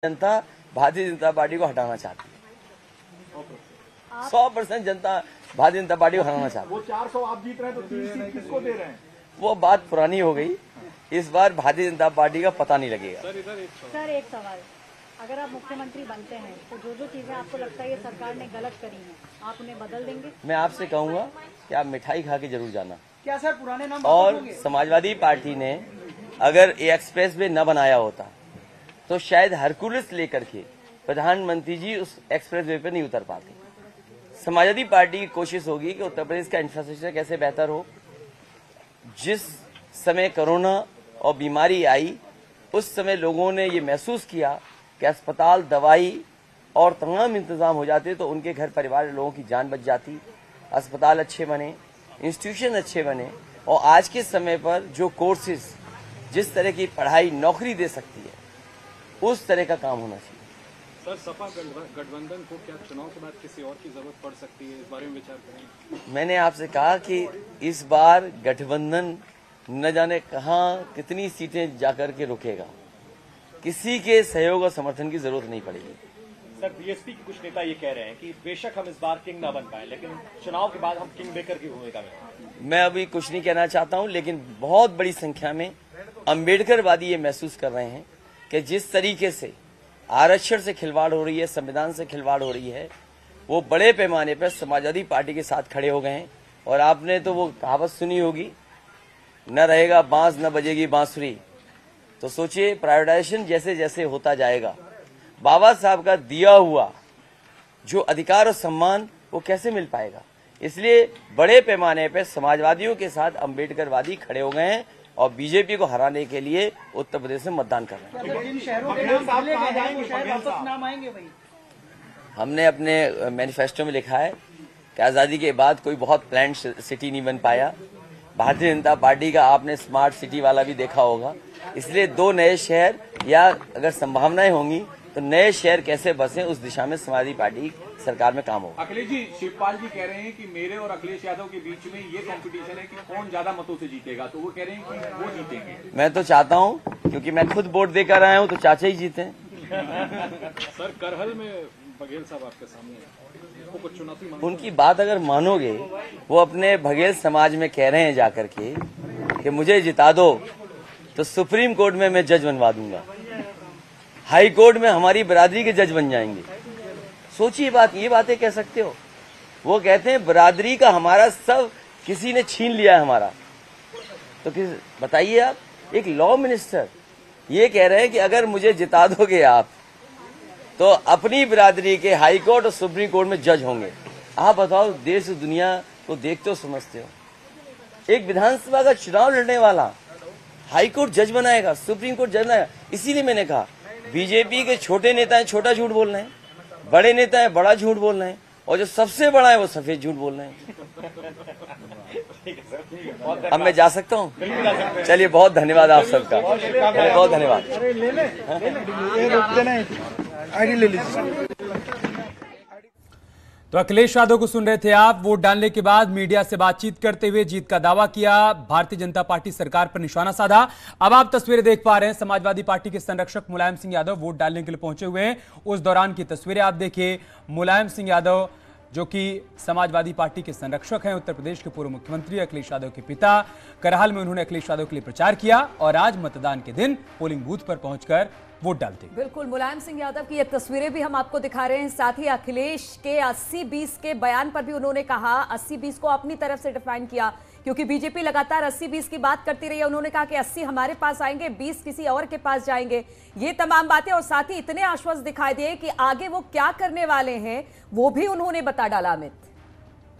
जनता Bharatiya Janata party को हटाना चाहती है। 100% जनता भारतीय जनता पार्टी को हटाना चाहती है। वो 400 आप जीत रहे हैं तो 30 सीट किसको दे रहे हैं? वो बात पुरानी हो गई। इस बार भारतीय जनता पार्टी का पता नहीं लगेगा। सर एक सवाल, अगर आप मुख्यमंत्री बनते हैं तो जो जो चीजें आपको लगता है ये सरकार ने गलत करी हैं, आप उन्हें बदल देंगे? मैं आपसे कहूंगा कि आप मिठाई खा के जरूर जाना। क्या सर पुराने नाम और समाजवादी पार्टी ने अगर ये एक्सप्रेस वे न बनाया होता तो शायद हरकुलिस लेकर के प्रधानमंत्री जी उस एक्सप्रेस वे पे नहीं उतर पाते। समाजवादी पार्टी की कोशिश होगी कि उत्तर प्रदेश का इंफ्रास्ट्रक्चर कैसे बेहतर हो। जिस समय कोरोना और बीमारी आई उस समय लोगों ने ये महसूस किया कि अस्पताल, दवाई और तमाम इंतजाम हो जाते तो उनके घर परिवार लोगों की जान बच जाती। अस्पताल अच्छे बने, इंस्टीट्यूशन अच्छे बने और आज के समय पर जो कोर्सेज, जिस तरह की पढ़ाई नौकरी दे सकती है, उस तरह का काम होना चाहिए। सर, सपा गठबंधन को क्या चुनाव के बाद किसी और की जरूरत पड़ सकती है? इस बारे में विचार करें। मैंने आपसे कहा कि इस बार गठबंधन न जाने कहां कितनी सीटें जाकर के रुकेगा। किसी के सहयोग और समर्थन की जरूरत नहीं पड़ेगी। सर, बीएसपी के कुछ नेता ये कह रहे हैं कि बेशक हम इस बार किंग ना बन पाए, लेकिन चुनाव के बाद हम किंग मेकर की भूमिका में। मैं अभी कुछ नहीं कहना चाहता हूं, लेकिन बहुत बड़ी संख्या में अम्बेडकरवादी ये महसूस कर रहे हैं कि जिस तरीके से आरक्षण से खिलवाड़ हो रही है, संविधान से खिलवाड़ हो रही है, वो बड़े पैमाने पर समाजवादी पार्टी के साथ खड़े हो गए हैं। और आपने तो वो कहावत सुनी होगी, न रहेगा बांस न बजेगी बांसुरी। तो सोचिए, प्राइवेटाइजेशन जैसे जैसे होता जाएगा, बाबा साहब का दिया हुआ जो अधिकार और सम्मान वो कैसे मिल पाएगा। इसलिए बड़े पैमाने पर समाजवादियों के साथ अम्बेडकरवादी खड़े हो गए हैं और बीजेपी को हराने के लिए उत्तर प्रदेश में मतदान कर रहे हैं। जिन शहरों के नाम भूले गए हैं वो शहर वापस नाम आएंगे भाई। हमने अपने मैनिफेस्टो में लिखा है कि आज़ादी के बाद कोई बहुत प्लान्ड सिटी नहीं बन पाया। भारतीय जनता पार्टी का आपने स्मार्ट सिटी वाला भी देखा होगा। इसलिए 2 नए शहर, या अगर संभावनाएं होंगी तो नए शहर कैसे बसें, उस दिशा में समाजवादी पार्टी सरकार में काम होगा। अखिलेश जी, शिवपाल जी कह रहे हैं कि मेरे और अखिलेश यादव के बीच में ये कंपटीशन है कि कौन ज्यादा मतों से जीतेगा, तो वो कह रहे हैं कि वो जीतेंगे। मैं तो चाहता हूं, क्योंकि मैं खुद वोट देकर आया हूं, तो चाचा ही जीते। सर, करहल में बघेल साहब आपके सामने हैं, कुछ चुनौती उनकी बात अगर मानोगे, वो अपने बघेल समाज में कह रहे हैं जाकर के कि मुझे जिता दो तो सुप्रीम कोर्ट में मैं जज बनवा दूंगा, हाई कोर्ट में हमारी बरादरी के जज बन जाएंगे। सोचिए बात, ये बातें कह सकते हो? वो कहते हैं बरादरी का हमारा सब किसी ने छीन लिया है हमारा। तो किस बताइए आप, एक लॉ मिनिस्टर ये कह रहे हैं कि अगर मुझे जिता दोगे आप तो अपनी बरादरी के हाई कोर्ट और सुप्रीम कोर्ट में जज होंगे। आप बताओ, देश दुनिया को देखते हो, समझते हो? एक विधानसभा का चुनाव लड़ने वाला हाई कोर्ट जज बनाएगा, सुप्रीम कोर्ट जज बनाएगा। इसीलिए मैंने कहा, बीजेपी के छोटे नेता हैं छोटा झूठ बोल रहे हैं, बड़े नेता हैं बड़ा झूठ बोल रहे हैं, और जो सबसे बड़ा है वो सफेद झूठ बोल रहे हैं। अब मैं जा सकता हूँ? चलिए, बहुत धन्यवाद आप सबका, बहुत धन्यवाद। तो अखिलेश यादव को सुन रहे थे आप। वोट डालने के बाद मीडिया से बातचीत करते हुए जीत का दावा किया, भारतीय जनता पार्टी सरकार पर निशाना साधा। अब आप तस्वीरें देख पा रहे हैं, समाजवादी पार्टी के संरक्षक मुलायम सिंह यादव वोट डालने के लिए पहुंचे हुए हैं। उस दौरान की तस्वीरें आप देखिए। मुलायम सिंह यादव जो कि समाजवादी पार्टी के संरक्षक हैं, उत्तर प्रदेश के पूर्व मुख्यमंत्री अखिलेश यादव के पिता, करहाल में उन्होंने अखिलेश यादव के लिए प्रचार किया और आज मतदान के दिन पोलिंग बूथ पर पहुंचकर वोट डालते। बिल्कुल, मुलायम सिंह यादव की ये तस्वीरें भी हम आपको दिखा रहे हैं। साथ ही अखिलेश के 80-20 के बयान पर भी उन्होंने कहा, 80-20 को अपनी तरफ से डिफाइन किया, क्योंकि बीजेपी लगातार 80-20 की बात करती रही है। उन्होंने कहा कि 80 हमारे पास आएंगे, 20 किसी और के पास जाएंगे। ये तमाम बातें, और साथ ही इतने आश्वस्त दिखाई दिए कि आगे वो क्या करने वाले हैं वो भी उन्होंने बता डाला। अमित,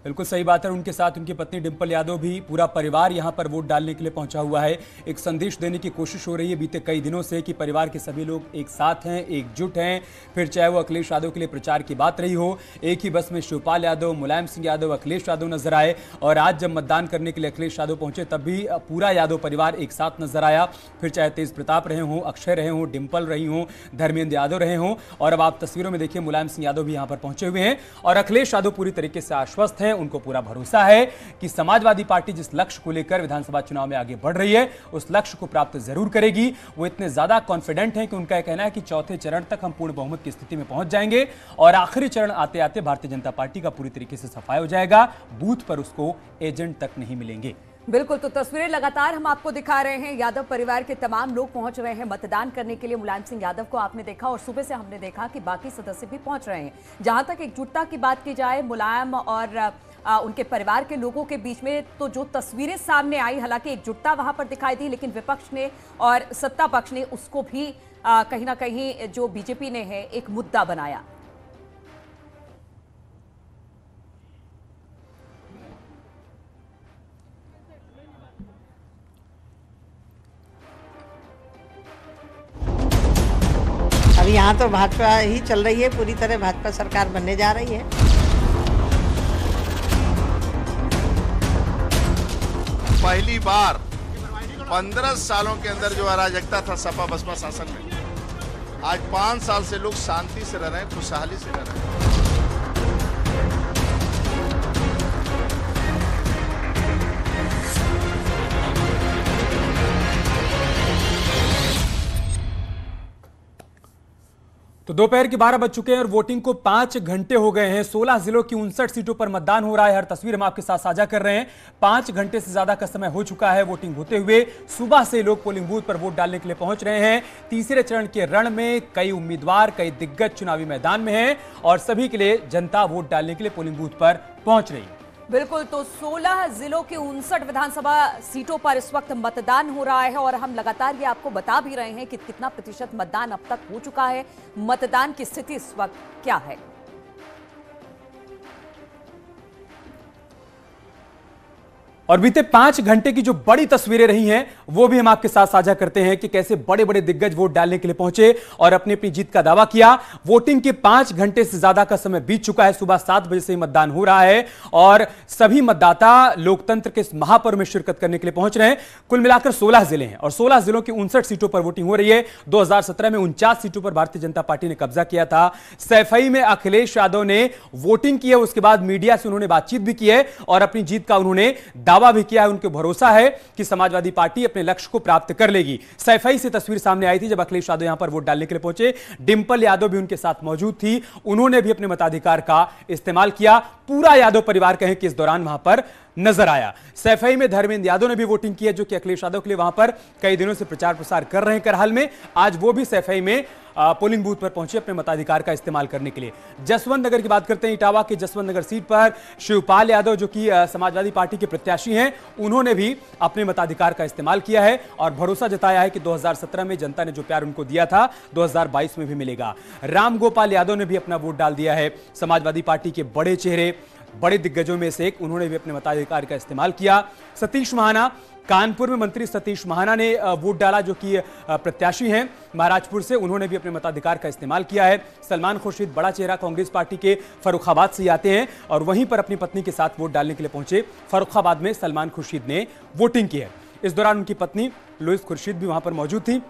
बिल्कुल सही बात है। उनके साथ उनकी पत्नी डिंपल यादव भी, पूरा परिवार यहां पर वोट डालने के लिए पहुंचा हुआ है। एक संदेश देने की कोशिश हो रही है बीते कई दिनों से कि परिवार के सभी लोग एक साथ हैं, एकजुट हैं। फिर चाहे वो अखिलेश यादव के लिए प्रचार की बात रही हो, एक ही बस में शिवपाल यादव, मुलायम सिंह यादव, अखिलेश यादव नजर आए। और आज जब मतदान करने के लिए अखिलेश यादव पहुंचे तब भी पूरा यादव परिवार एक साथ नजर आया। फिर चाहे तेज प्रताप रहे हों, अक्षय रहे हों, डिंपल रही हों, धर्मेंद्र यादव रहे हों। और अब आप तस्वीरों में देखिए, मुलायम सिंह यादव भी यहाँ पर पहुंचे हुए हैं और अखिलेश यादव पूरी तरीके से आश्वस्त हैं। हैं, उनको पूरा भरोसा है कि समाजवादी पार्टी जिस लक्ष्य को लेकर विधानसभा चुनाव में आगे बढ़ रही है उस लक्ष्य को प्राप्त जरूर करेगी। वो इतने ज्यादा कॉन्फिडेंट हैं कि उनका यह कहना है कि चौथे चरण तक हम पूर्ण बहुमत की स्थिति में पहुंच जाएंगे और आखिरी चरण आते आते भारतीय जनता पार्टी का पूरी तरीके से सफाई हो जाएगा, बूथ पर उसको एजेंट तक नहीं मिलेंगे। बिल्कुल, तो तस्वीरें लगातार हम आपको दिखा रहे हैं। यादव परिवार के तमाम लोग पहुंच रहे हैं मतदान करने के लिए। मुलायम सिंह यादव को आपने देखा और सुबह से हमने देखा कि बाकी सदस्य भी पहुंच रहे हैं। जहां तक एकजुटता की बात की जाए मुलायम और उनके परिवार के लोगों के बीच में, तो जो तस्वीरें सामने आई, हालांकि एकजुटता वहां पर दिखाई दी, लेकिन विपक्ष ने और सत्ता पक्ष ने उसको भी कहीं ना कहीं जो बीजेपी ने है एक मुद्दा बनाया। अभी यहाँ तो भाजपा ही चल रही है, पूरी तरह भाजपा सरकार बनने जा रही है। पहली बार 15 सालों के अंदर जो अराजकता था सपा बसपा शासन में, आज 5 साल से लोग शांति से रह रहे हैं, खुशहाली से रह रहे हैं। तो दोपहर के 12 बज चुके हैं और वोटिंग को 5 घंटे हो गए हैं। 16 जिलों की 59 सीटों पर मतदान हो रहा है। हर तस्वीर हम आपके साथ साझा कर रहे हैं। 5 घंटे से ज्यादा का समय हो चुका है वोटिंग होते हुए। सुबह से लोग पोलिंग बूथ पर वोट डालने के लिए पहुंच रहे हैं। तीसरे चरण के रण में कई उम्मीदवार, कई दिग्गज चुनावी मैदान में हैं और सभी के लिए जनता वोट डालने के लिए पोलिंग बूथ पर पहुंच रही है। बिल्कुल, तो 16 जिलों की 59 विधानसभा सीटों पर इस वक्त मतदान हो रहा है और हम लगातार ये आपको बता भी रहे हैं कि कितना प्रतिशत मतदान अब तक हो चुका है, मतदान की स्थिति इस वक्त क्या है। और बीते 5 घंटे की जो बड़ी तस्वीरें रही हैं वो भी हम आपके साथ साझा करते हैं कि कैसे बड़े बड़े दिग्गज वोट डालने के लिए पहुंचे और अपनी अपनी जीत का दावा किया। वोटिंग के 5 घंटे से ज्यादा का समय बीत चुका है। सुबह 7 बजे से ही मतदान हो रहा है और सभी मतदाता लोकतंत्र के इस महापर्व में शिरकत करने के लिए पहुंच रहे हैं। कुल मिलाकर 16 जिले हैं और 16 जिलों की 59 सीटों पर वोटिंग हो रही है। 2017 में 49 सीटों पर भारतीय जनता पार्टी ने कब्जा किया था। सैफई में अखिलेश यादव ने वोटिंग की है, उसके बाद मीडिया से उन्होंने बातचीत भी की है और अपनी जीत का उन्होंने दावा भी किया है। उनको भरोसा है कि समाजवादी पार्टी अपने लक्ष्य को प्राप्त कर लेगी। सैफई से तस्वीर सामने आई थी जब अखिलेश यादव यहां पर वोट डालने के लिए पहुंचे। डिंपल यादव भी उनके साथ मौजूद थी, उन्होंने भी अपने मताधिकार का इस्तेमाल किया। पूरा यादव परिवार कहें कि इस दौरान वहां पर नजर आया। सैफई में धर्मेंद्र यादव ने भी वोटिंग की है जो कि अखिलेश यादव के लिए वहां पर कई दिनों से प्रचार प्रसार कर रहे हैं करहाल में। आज वो भी सैफई में पोलिंग बूथ पर पहुंचे अपने मताधिकार का इस्तेमाल करने के लिए। जसवंत नगर की बात करते हैं। इटावा के जसवंत नगर सीट पर शिवपाल यादव जो कि समाजवादी पार्टी के प्रत्याशी हैं, उन्होंने भी अपने मताधिकार का इस्तेमाल किया है और भरोसा जताया है कि 2017 में जनता ने जो प्यार उनको दिया था 2022 में भी मिलेगा। रामगोपाल यादव ने भी अपना वोट डाल दिया है। समाजवादी पार्टी के बड़े चेहरे, बड़े दिग्गजों में से एक, उन्होंने भी अपने मताधिकार का इस्तेमाल किया। सतीश महाना, कानपुर में मंत्री सतीश महाना ने वोट डाला जो कि प्रत्याशी हैं महाराजपुर से, उन्होंने भी अपने मताधिकार का इस्तेमाल किया है। सलमान खुर्शीद, बड़ा चेहरा, कांग्रेस पार्टी के फर्रुखाबाद से आते हैं और वहीं पर अपनी पत्नी के साथ वोट डालने के लिए पहुंचे। फर्रुखाबाद में सलमान खुर्शीद ने वोटिंग की है। इस दौरान उनकी पत्नी लुइस खुर्शीद भी वहां पर मौजूद थी।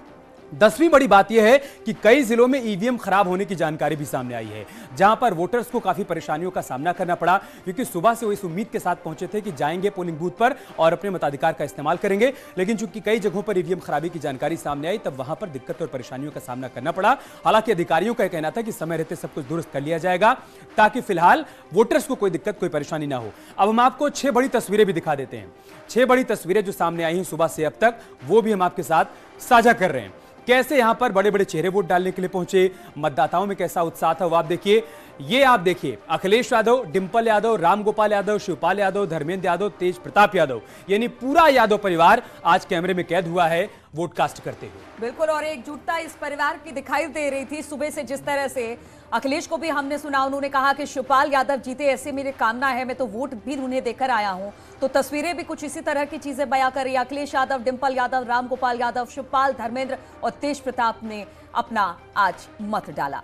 10वीं बड़ी बात यह है कि कई जिलों में ईवीएम खराब होने की जानकारी भी सामने आई है, जहां पर वोटर्स को काफी परेशानियों का सामना करना पड़ा क्योंकि सुबह से वो इस उम्मीद के साथ पहुंचे थे कि जाएंगे पोलिंग बूथ पर और अपने मताधिकार का इस्तेमाल करेंगे, लेकिन चूंकि कई जगहों पर ईवीएम खराबी की जानकारी सामने आई तब वहां पर दिक्कत और परेशानियों का सामना करना पड़ा। हालांकि अधिकारियों का कहना था कि समय रहते सब कुछ दुरुस्त कर लिया जाएगा ताकि फिलहाल वोटर्स को कोई दिक्कत, कोई परेशानी ना हो। अब हम आपको 6 बड़ी तस्वीरें भी दिखा देते हैं। 6 बड़ी तस्वीरें जो सामने आई हैं सुबह से अब तक, वो भी हम आपके साथ साझा कर रहे हैं। कैसे यहां पर बड़े बड़े चेहरे वोट डालने के लिए पहुंचे, मतदाताओं में कैसा उत्साह था वो आप देखिए। ये आप देखिए, अखिलेश यादव, डिंपल यादव, रामगोपाल यादव, शिवपाल यादव, धर्मेंद्र यादव, तेज प्रताप यादव, यानी पूरा यादव परिवार आज कैमरे में कैद हुआ है वोट कास्ट करते हुए। बिल्कुल, और एकजुटता इस परिवार की दिखाई दे रही थी सुबह से। जिस तरह से अखिलेश को भी हमने सुना, उन्होंने कहा कि शिवपाल यादव जीते ऐसे मेरी कामना है, मैं तो वोट भी उन्हें देकर आया हूं। तो तस्वीरें भी कुछ इसी तरह की चीजें बयां कर रही है। अखिलेश यादव, डिंपल यादव, रामगोपाल यादव, शिवपाल, धर्मेंद्र और तेज प्रताप ने अपना आज मत डाला।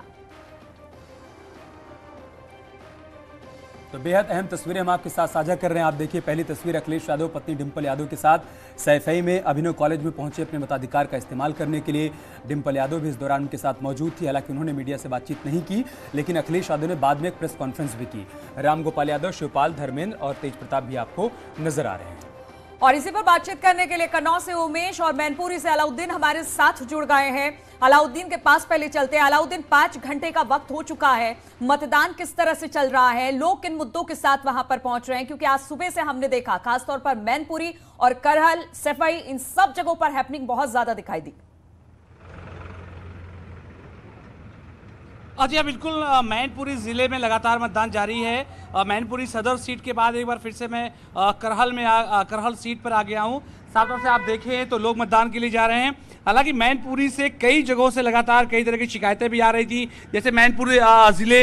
तो बेहद अहम तस्वीरें हम आपके साथ साझा कर रहे हैं। आप देखिए पहली तस्वीर अखिलेश यादव पत्नी डिंपल यादव के साथ सैफई में अभिनव कॉलेज में पहुंचे अपने मताधिकार का इस्तेमाल करने के लिए। डिंपल यादव भी इस दौरान उनके साथ मौजूद थी। हालांकि उन्होंने मीडिया से बातचीत नहीं की, लेकिन अखिलेश यादव ने बाद में एक प्रेस कॉन्फ्रेंस भी की। राम गोपाल यादव, शिवपाल, धर्मेंद्र और तेज प्रताप भी आपको नजर आ रहे हैं। और इसी पर बातचीत करने के लिए कन्नौज से उमेश और मैनपुरी से अलाउद्दीन हमारे साथ जुड़ गए हैं। अलाउद्दीन के पास पहले चलते हैं। अलाउद्दीन, 5 घंटे का वक्त हो चुका है, मतदान किस तरह से चल रहा है, लोग किन मुद्दों के साथ वहां पर पहुंच रहे हैं? क्योंकि आज सुबह से हमने देखा खासतौर पर मैनपुरी और करहल, सैफई, इन सब जगहों पर हैपनिंग बहुत ज्यादा दिखाई दी। जी हाँ, बिल्कुल। मैनपुरी जिले में लगातार मतदान जारी है। मैनपुरी सदर सीट के बाद एक बार फिर से मैं करहल सीट पर आ गया हूँ। साफ तौर से आप देखें तो लोग मतदान के लिए जा रहे हैं। हालांकि मैनपुरी से कई जगहों से लगातार कई तरह की शिकायतें भी आ रही थी। जैसे मैनपुरी जिले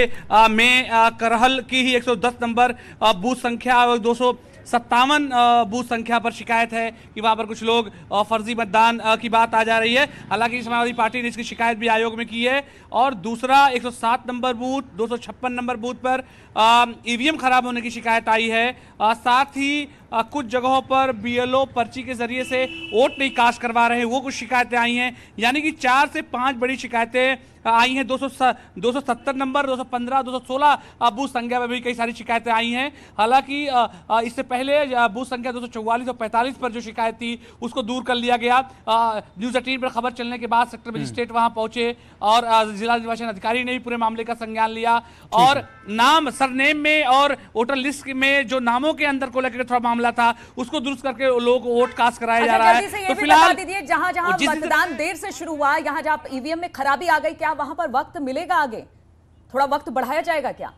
में करहल की ही 110 नंबर बूथ संख्या और 257 बूथ संख्या पर शिकायत है कि वहां पर कुछ लोग फर्जी मतदान की बात आ जा रही है। हालांकि समाजवादी पार्टी ने इसकी शिकायत भी आयोग में की है। और दूसरा 107 नंबर बूथ, 256 नंबर बूथ पर ईवीएम खराब होने की शिकायत आई है। साथ ही कुछ जगहों पर बीएलओ पर्ची के जरिए से वोट नहीं कास्ट करवा रहे हैं, वो कुछ शिकायतें आई हैं। यानी कि 4 से 5 बड़ी शिकायतें आई हैं। 270 नंबर, 215, 216 बूथ संख्या में भी कई सारी शिकायतें आई हैं। हालांकि इससे पहले बूथ संख्या 244 और 45 पर जो शिकायत थी उसको दूर कर लिया गया। न्यूज़ 18 पर खबर चलने के बाद सेक्टर मजिस्ट्रेट वहां पहुंचे और जिला निर्वाचन अधिकारी ने भी पूरे मामले का संज्ञान लिया। और नाम, सरनेम में और वोटर लिस्ट में जो नामों के अंदर को लेकर थोड़ा मामला था उसको दुरुस्त करके लोग वोट कास्ट कराया जा रहा है। तो फिलहाल जहां जहां मतदान देर से शुरू हुआ, यहां जहां ईवीएम में खराबी आ गई, क्या वहां पर वक्त मिलेगा आगे? थोड़ा वक्त बढ़ाया जाएगा क्या?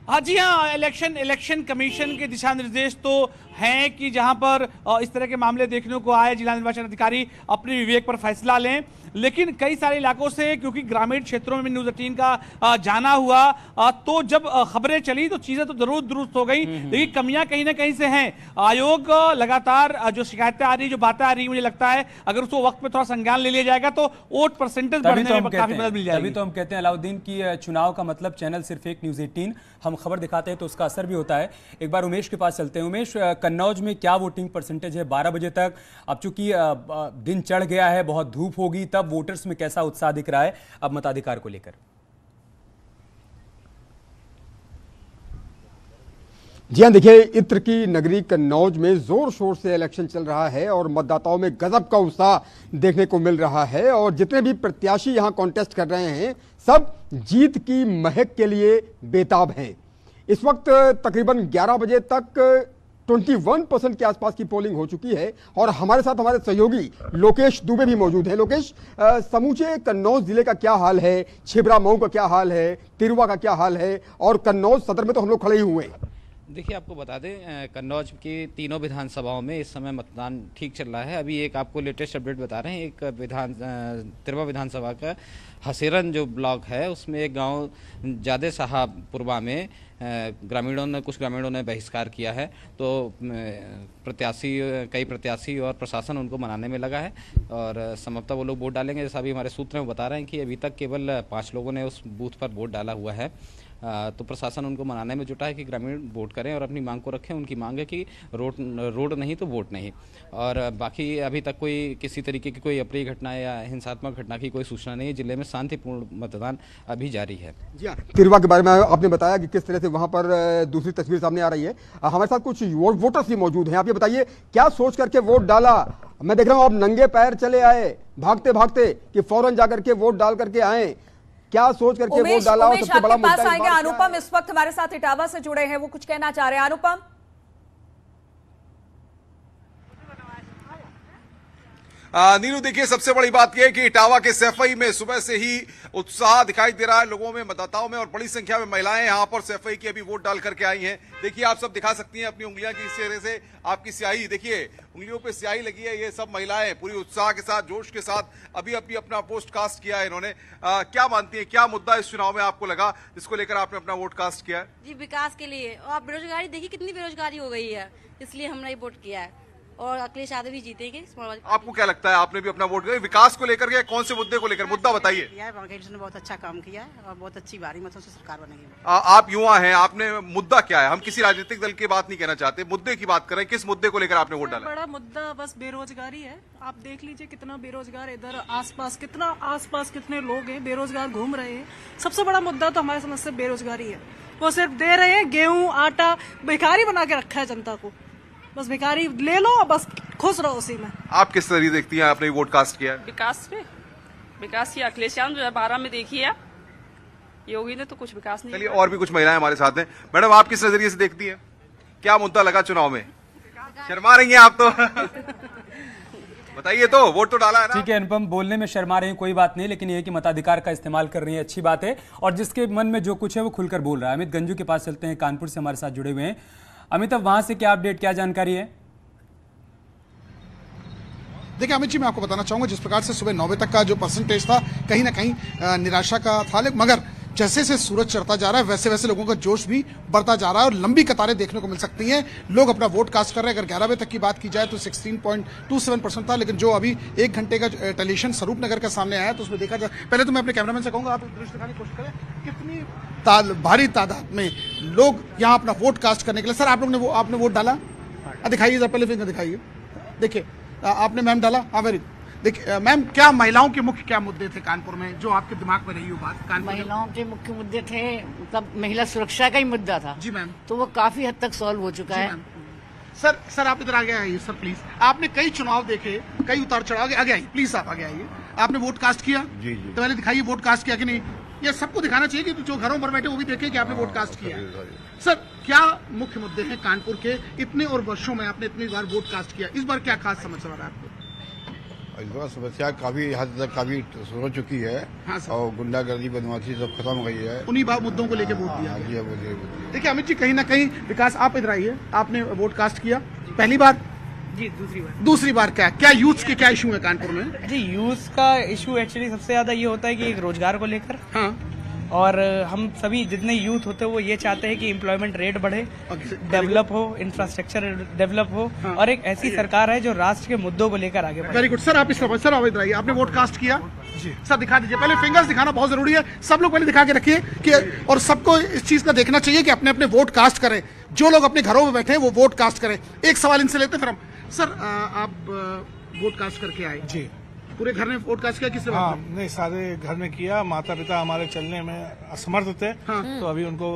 हाँ जी हाँ, इलेक्शन कमीशन के दिशा निर्देश तो हैं कि जहां पर इस तरह के मामले देखने को आए, जिला निर्वाचन अधिकारी अपने विवेक पर फैसला लें। लेकिन कई सारे इलाकों से, क्योंकि ग्रामीण क्षेत्रों में न्यूज़ 18 का जाना हुआ, तो जब खबरें चली तो चीजें तो जरूर दुरुस्त हो गई, लेकिन कमियां कहीं ना कहीं से हैं। आयोग लगातार जो शिकायतें आ रही, जो बातें आ रही, मुझे लगता है अगर उसको वक्त पे थोड़ा संज्ञान ले लिया जाएगा तो वोट परसेंटेज बढ़ने में काफी मदद मिल जाएगी। तभी तो हम कहते हैं अलाउद्दीन की चुनाव का मतलब चैनल सिर्फ एक न्यूज़ 18, हम खबर दिखाते हैं तो उसका असर भी होता है। एक बार उमेश के पास चलते हैं। उमेश, कन्नौज में क्या वोटिंग परसेंटेज है 12 बजे तक? अब चूंकि दिन चढ़ गया है, बहुत धूप होगी, तब वोटर्स में कैसा उत्साह दिख रहा है अब मताधिकार को लेकर? जी हाँ, देखिए इत्र की नगरी कन्नौज में जोर शोर से इलेक्शन चल रहा है और मतदाताओं में गजब का उत्साह देखने को मिल रहा है। और जितने भी प्रत्याशी यहां कॉन्टेस्ट कर रहे हैं सब जीत की महक के लिए बेताब हैं। इस वक्त तकरीबन 11 बजे तक 21% के आसपास की पोलिंग हो चुकी है और हमारे साथ हमारे सहयोगी लोकेश दुबे भी मौजूद हैं। लोकेश, समूचे कन्नौज जिले का क्या हाल है? छिबरा मऊ का क्या हाल है? तिरवा का क्या हाल है? और कन्नौज सदर में तो हम लोग खड़े ही हुए हैं। देखिए, आपको बता दें कन्नौज की तीनों विधानसभाओं में इस समय मतदान ठीक चल रहा है। अभी एक आपको लेटेस्ट अपडेट बता रहे हैं। एक तिरवा विधानसभा का हसेरन जो ब्लॉक है उसमें एक गांव जादे साहबपुरवा में कुछ ग्रामीणों ने बहिष्कार किया है। तो कई प्रत्याशी और प्रशासन उनको मनाने में लगा है और संभवतः वो लोग वोट डालेंगे। जैसा अभी हमारे सूत्र में बता रहे हैं कि अभी तक केवल 5 लोगों ने उस बूथ पर वोट डाला हुआ है। तो प्रशासन उनको मनाने में जुटा है कि ग्रामीण वोट करें और अपनी मांग को रखें। उनकी मांग है कि रोड नहीं तो वोट नहीं। और बाकी अभी तक कोई किसी तरीके की कोई अप्रिय घटना या हिंसात्मक घटना की कोई सूचना नहीं है। जिले में शांतिपूर्ण मतदान अभी जारी है। जी हाँ, तिरवा के बारे में आपने बताया कि किस तरह से वहां पर दूसरी तस्वीर सामने आ रही है। हमारे साथ कुछ वोटर्स भी मौजूद हैं। आप ये बताइए क्या सोच करके वोट डाला? मैं देख रहा हूँ आप नंगे पैर चले आए, भागते भागते कि फौरन जाकर के वोट डाल करके आए। क्या सोच करके वोट डाला? और सबसे बड़ा मुद्दा आएंगे अनुपम इस वक्त हमारे साथ इटावा से जुड़े हैं, वो कुछ कहना चाह रहे हैं। अनुपम, नीरू, देखिए सबसे बड़ी बात यह है कि इटावा के सैफई में सुबह से ही उत्साह दिखाई दे रहा है लोगों में, मतदाताओं में, और बड़ी संख्या में महिलाएं यहां पर सैफई की अभी वोट डाल करके आई हैं। देखिए आप सब दिखा सकती हैं अपनी उंगलियां की, इस तरह से आपकी स्याही देखिए, उंगलियों पे स्याही लगी है। ये सब महिलाएं पूरी उत्साह के साथ, जोश के साथ अभी अपना वोट कास्ट किया है इन्होंने। क्या मानती है, क्या मुद्दा इस चुनाव में आपको लगा जिसको लेकर आपने अपना वोट कास्ट किया है? जी, विकास के लिए। और आप बेरोजगारी देखिए, कितनी बेरोजगारी हो गई है, इसलिए हमने वोट किया है। और अखिलेश यादव ही जीतेंगे। आपको क्या लगता है, आपने भी अपना वोट दिया, विकास को लेकर के कौन से मुद्दे को लेकर, मुद्दा बताइए। ने बहुत अच्छा काम किया है और बहुत अच्छी भारी मतों से सरकार बनेगी। आप युवा हैं, आपने मुद्दा क्या है, हम किसी राजनीतिक दल की बात नहीं कहना चाहते, मुद्दे की बात करें, किस मुद्दे को लेकर आपने वोट डाला? बड़ा मुद्दा बस बेरोजगारी है। आप देख लीजिए कितना बेरोजगार इधर आसपास कितने लोग हैं बेरोजगार घूम रहे हैं। सबसे बड़ा मुद्दा तो हमारे समझ से बेरोजगारी है। वो सिर्फ दे रहे हैं गेहूं आटा, भिखारी बना के रखा है जनता को। बस भिखारी ले लो और बस खुश रहो उसी में। आप किस तरीके देखती हैं, आपने वोट कास्ट किया है? विकास किया अखिलेश यादव 2012 में देखिए, योगी ने तो कुछ विकास नहीं। चलिए और भी कुछ महिलाएं हमारे साथ हैं। मैडम आप किस नजरिए से देखती हैं, क्या मुद्दा लगा चुनाव में? शर्मा रही हैं आप तो बताइए, तो वोट तो डाला है ना? ठीक है अनुपम, बोलने में शर्मा रहे हैं कोई बात नहीं, लेकिन ये कि मताधिकार का इस्तेमाल कर रही है अच्छी बात है, और जिसके मन में जो कुछ है वो खुलकर बोल रहा है। अमित गंजू के पास चलते हैं, कानपुर से हमारे साथ जुड़े हुए हैं। अमित, अब वहां से क्या अपडेट, क्या जानकारी है? देखिए अमित जी, मैं आपको बताना चाहूंगा, जिस प्रकार से सुबह 9 बजे तक का जो परसेंटेज था कहीं ना कहीं निराशा का था, मगर जैसे जैसे सूरज चढ़ता जा रहा है वैसे वैसे लोगों का जोश भी बढ़ता जा रहा है और लंबी कतारें देखने को मिल सकती हैं। लोग अपना वोट कास्ट कर रहे हैं। अगर 11 बजे तक की बात की जाए तो 16.27% था, लेकिन जो अभी 1 घंटे का टेलीविजन स्वरूप नगर का सामने आया तो उसमें देखा जाए, पहले तो मैं अपने कैमरामैन से कहूंगा आप दृश्य दिखाने की कोशिश करें, कितनी भारी तादाद में लोग यहाँ अपना वोट कास्ट करने के लिए। सर आप लोग ने आपने वोट डाला? दिखाइए जरा, पहले फिंगर दिखाइए। देखिए आपने मैम डाला? हाँ वेरी। देखिए मैम, क्या महिलाओं के मुख्य क्या मुद्दे थे कानपुर में जो आपके दिमाग में रही हो बात? कानपुर महिलाओं के मुख्य मुद्दे थे, मतलब महिला सुरक्षा का ही मुद्दा था। जी मैम। तो वो काफी हद तक सॉल्व हो चुका है। सर आप इधर आगे आइए सर प्लीज। आपने कई चुनाव देखे, कई उतार चढ़ाव, आगे आइए प्लीज, आप आगे आइए। आपने वोट कास्ट किया? जी। तो पहले दिखाइए वोट कास्ट किया कि नहीं। ये सबको दिखाना चाहिए कि जो घरों पर बैठे वो भी देखें कि आपने वोट कास्ट किया। सर क्या मुख्य मुद्दे हैं कानपुर के? इतने और वर्षों में आपने इतनी बार वोट कास्ट किया, इस बार क्या खास समस्या आ रहा है आपको? इस बार समस्या काफी हद तक काफी हो चुकी है। हाँ और गुंडागर्दी बदमाशी सब खत्म हो गई है। उन्हीं मुद्दों को लेकर वोट दिया। देखिए अमित जी, कहीं ना कहीं विकास, आप इधर आइए, आपने वोट कास्ट किया पहली बार? जी दूसरी बार। दूसरी बार क्या यूथ के क्या इशू है कानपुर में? जी यूथ का इशू एक्चुअली सबसे ज्यादा ये होता है कि रोजगार को लेकर। हाँ। और हम सभी जितने यूथ होते हैं वो ये चाहते हैं कि एम्प्लॉयमेंट रेट बढ़े, डेवलप हो, इंफ्रास्ट्रक्चर डेवलप हो। हाँ। और एक ऐसी सरकार है जो राष्ट्र के मुद्दों को लेकर आगे बढ़े। वेरी गुड सर, आप इस तरफ सर, आप इधर आइए। आपने वोट कास्ट किया? जी। सर दिखा दीजिए, पहले फिंगर्स दिखाना बहुत जरूरी है, सब लोग पहले दिखा के रखिए कि, और सबको इस चीज का देखना चाहिए कि अपने अपने वोट कास्ट करें। जो लोग अपने घरों में बैठे हैं वो वोट कास्ट करें। एक सवाल इनसे लेते फिर हम। सर आप वोट कास्ट करके आए? जी। पूरे घर ने वोट कास्ट किया? किससे? हाँ, नहीं सारे घर में किया। माता पिता हमारे चलने में असमर्थ थे। हाँ। तो अभी उनको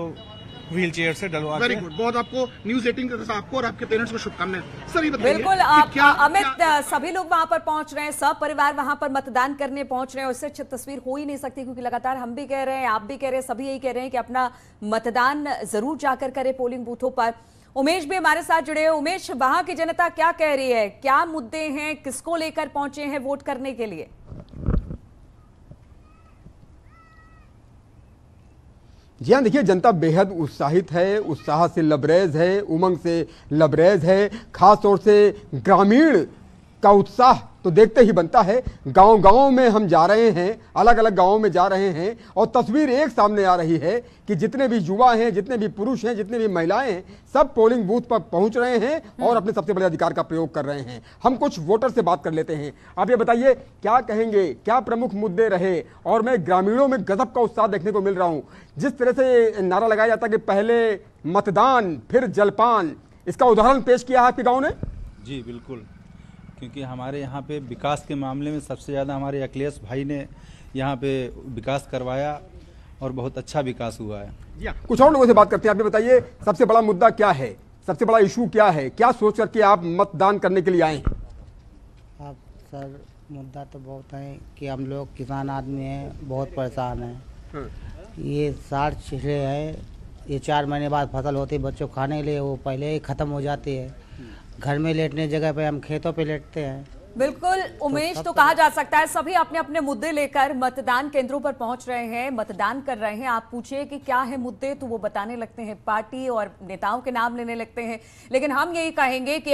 व्हील चेयर से डलवा। वेरी गुड, बहुत आपको न्यूज़ 18 की तरफ से आपको और आपके पेरेंट्स को शुभकामनाएं। सर ये बताइए बिल्कुल अमित, सभी लोग वहां पर पहुंच रहे हैं, सब परिवार वहां पर मतदान करने पहुंच रहे हैं, उससे अच्छी तस्वीर हो ही नहीं सकती, क्योंकि लगातार हम भी कह रहे हैं, आप भी कह रहे हैं, सभी यही कह रहे हैं कि अपना मतदान जरूर जाकर करें पोलिंग बूथों पर। उमेश भी हमारे साथ जुड़े हैं। उमेश, वहां की जनता क्या कह रही है, क्या मुद्दे हैं, किसको लेकर पहुंचे हैं वोट करने के लिए? जी हाँ, देखिए जनता बेहद उत्साहित है, उत्साह से लबरेज है, उमंग से लबरेज है। खास तौर से ग्रामीण का उत्साह तो देखते ही बनता है। गांव-गांव में हम जा रहे हैं, अलग अलग गांवों में जा रहे हैं और तस्वीर एक सामने आ रही है कि जितने भी युवा हैं, जितने भी पुरुष हैं, जितने भी महिलाएं हैं, सब पोलिंग बूथ पर पहुंच रहे हैं और अपने सबसे बड़े अधिकार का प्रयोग कर रहे हैं। हम कुछ वोटर से बात कर लेते हैं। आप ये बताइए क्या कहेंगे, क्या प्रमुख मुद्दे रहे? और मैं ग्रामीणों में गजब का उत्साह देखने को मिल रहा हूँ। जिस तरह से नारा लगाया जाता है कि पहले मतदान फिर जलपान, इसका उदाहरण पेश किया है आपके गाँव ने? जी बिल्कुल, क्योंकि हमारे यहाँ पे विकास के मामले में सबसे ज़्यादा हमारे अखिलेश भाई ने यहाँ पे विकास करवाया और बहुत अच्छा विकास हुआ है। कुछ और लोगों से बात करते हैं। आप ये बताइए सबसे बड़ा मुद्दा क्या है, सबसे बड़ा इशू क्या है, क्या सोच करके आप मतदान करने के लिए आए हैं? आप सर, मुद्दा तो बहुत है कि हम लोग किसान आदमी हैं, बहुत परेशान हैं। ये 60 छिले है, ये 4 महीने बाद फसल होती है, बच्चों खाने के लिए वो पहले ही खत्म हो जाती है। घर में लेटने जगह पे हम खेतों पे लेटते हैं। बिल्कुल उमेश, तो कहा जा सकता है सभी अपने अपने मुद्दे लेकर मतदान केंद्रों पर पहुंच रहे हैं, मतदान कर रहे हैं। आप पूछिए कि क्या है मुद्दे तो वो बताने लगते हैं, पार्टी और नेताओं के नाम लेने लगते हैं। लेकिन हम यही कहेंगे कि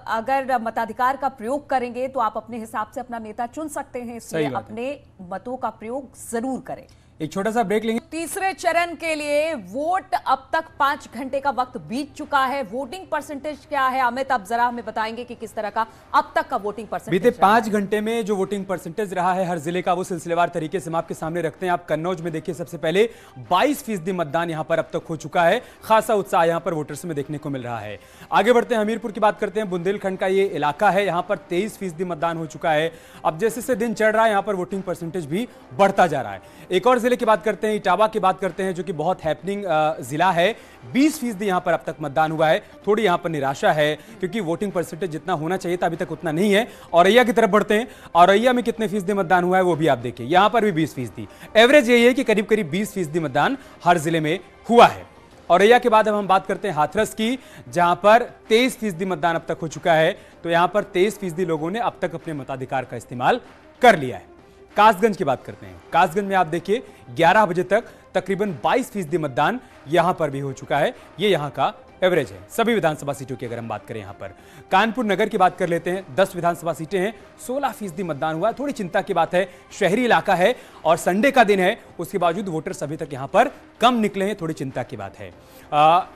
अगर मताधिकार का प्रयोग करेंगे तो आप अपने हिसाब से अपना नेता चुन सकते हैं, इसलिए अपने मतों का प्रयोग जरूर करें। एक छोटा सा ब्रेक लेंगे। तीसरे चरण के लिए वोट अब तक 5 घंटे का वक्त बीत चुका है। वोटिंग परसेंटेज क्या है अमित, आप जरा हमें बताएंगे कि किस तरह का अब तक का वोटिंग परसेंटेज? बीते 5 घंटे में जो वोटिंग परसेंटेज रहा है हर जिले का, वो सिलसिलेवार तरीके से हम आपके सामने रखते हैं। आप कन्नौज में देखिए, सबसे पहले 22% मतदान यहां पर अब तक हो चुका है। खासा उत्साह यहां पर वोटर्स में देखने को मिल रहा है। आगे बढ़ते हैं, हमीरपुर की बात करते हैं। बुंदेलखंड का ये इलाका है, यहां पर 23% मतदान हो चुका है। अब जैसे से दिन चढ़ रहा है, यहां पर वोटिंग परसेंटेज भी बढ़ता जा रहा है। एक और जिले की बात करते हैं, इटावा की बात करते हैं, जो कि बहुत हैपनिंग जिला है। 20% यहां पर अब तक मतदान हुआ है। थोड़ी यहां पर निराशा है क्योंकि वोटिंग परसेंटेज जितना होना चाहिए था अभी तक उतना नहीं है। औरैया की तरफ बढ़ते हैं, औरैया में कितने फीसदी मतदान हुआ है वो भी आप देखिए, यहां पर भी 20%। एवरेज यही है कि करीब करीब 20% मतदान हर जिले में हुआ है। औरैया के बाद अब हम बात करते हैं हाथरस की, जहां पर 23% मतदान अब तक हो चुका है। तो यहां पर 23% लोगों ने अब तक अपने मताधिकार का इस्तेमाल कर लिया है। कासगंज की बात करते हैं, कासगंज में आप देखिए 11 बजे तक तकरीबन 22% मतदान यहां पर भी हो चुका है। ये यहां का एवरेज है सभी विधानसभा सीटों की। अगर हम बात करें यहां पर कानपुर नगर की बात कर लेते हैं, 10 विधानसभा सीटें हैं, 16% मतदान हुआ है। थोड़ी चिंता की बात है, शहरी इलाका है और संडे का दिन है, उसके बावजूद वोटर्स अभी तक यहां पर कम निकले हैं, थोड़ी चिंता की बात है।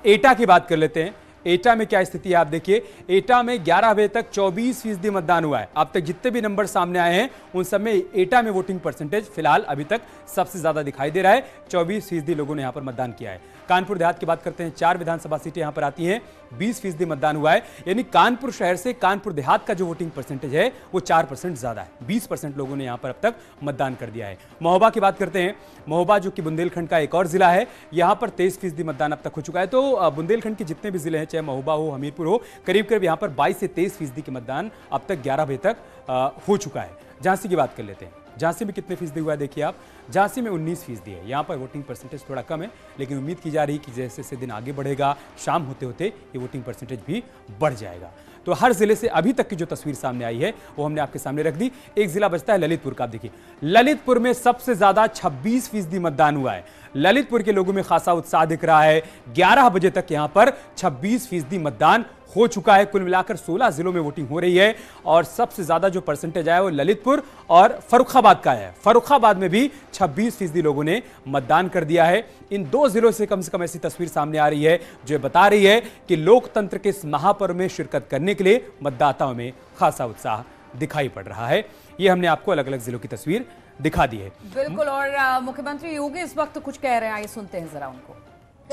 एटा की बात कर लेते हैं, एटा में क्या स्थिति है आप देखिए। एटा में 11 बजे तक 24% मतदान हुआ है। अब तक जितने भी नंबर सामने आए हैं उन सब में एटा में वोटिंग परसेंटेज फिलहाल अभी तक सबसे ज्यादा दिखाई दे रहा है। 24% लोगों ने यहां पर मतदान किया है। कानपुर देहात की बात करते हैं, 4 विधानसभा सीटें यहां पर आती हैं, 20% मतदान हुआ है। यानी कानपुर शहर से कानपुर देहात का जो वोटिंग परसेंटेज है वो 4% ज्यादा है। 20% लोगों ने यहां पर अब तक मतदान कर दिया है। महोबा की बात करते हैं, महोबा जो कि बुंदेलखंड का एक और जिला है, यहां पर 23% मतदान अब तक हो चुका है। तो बुंदेलखंड के जितने भी जिले हैं, चाहे महोबा हो, हमीरपुर हो, करीब करीब यहां पर 22 से 23% के मतदान अब तक 11 बजे तक हो चुका है। झांसी की बात कर लेते हैं, झांसी में कितने फीसदी हुआ है देखिए आप, झांसी में 19% है। यहाँ पर वोटिंग परसेंटेज थोड़ा कम है, लेकिन उम्मीद की जा रही है कि जैसे जैसे दिन आगे बढ़ेगा, शाम होते होते ये वोटिंग परसेंटेज भी बढ़ जाएगा। तो हर जिले से अभी तक की जो तस्वीर सामने आई है वो हमने आपके सामने रख दी। एक जिला बचता है ललितपुर का। आप देखिए, ललितपुर में सबसे ज्यादा 26% मतदान हुआ है। ललितपुर के लोगों में खासा उत्साह दिख रहा है। 11 बजे तक यहां पर 26% मतदान हो चुका है। कुल मिलाकर 16 जिलों में वोटिंग हो रही है और सबसे ज्यादा जो परसेंटेज आया वो ललितपुर और फर्रुखाबाद का है। फर्रुखाबाद में भी 26% लोगों ने मतदान कर दिया है। इन 2 जिलों से कम ऐसी तस्वीर सामने आ रही है जो बता रही है कि लोकतंत्र के इस महापर्व में शिरकत करने के लिए मतदाताओं में खासा उत्साह दिखाई पड़ रहा है। ये हमने आपको अलग अलग जिलों की तस्वीर दिखा दी है। बिल्कुल, और मुख्यमंत्री योगी इस वक्त कुछ कह रहे हैं, आइए सुनते हैं जरा उनको।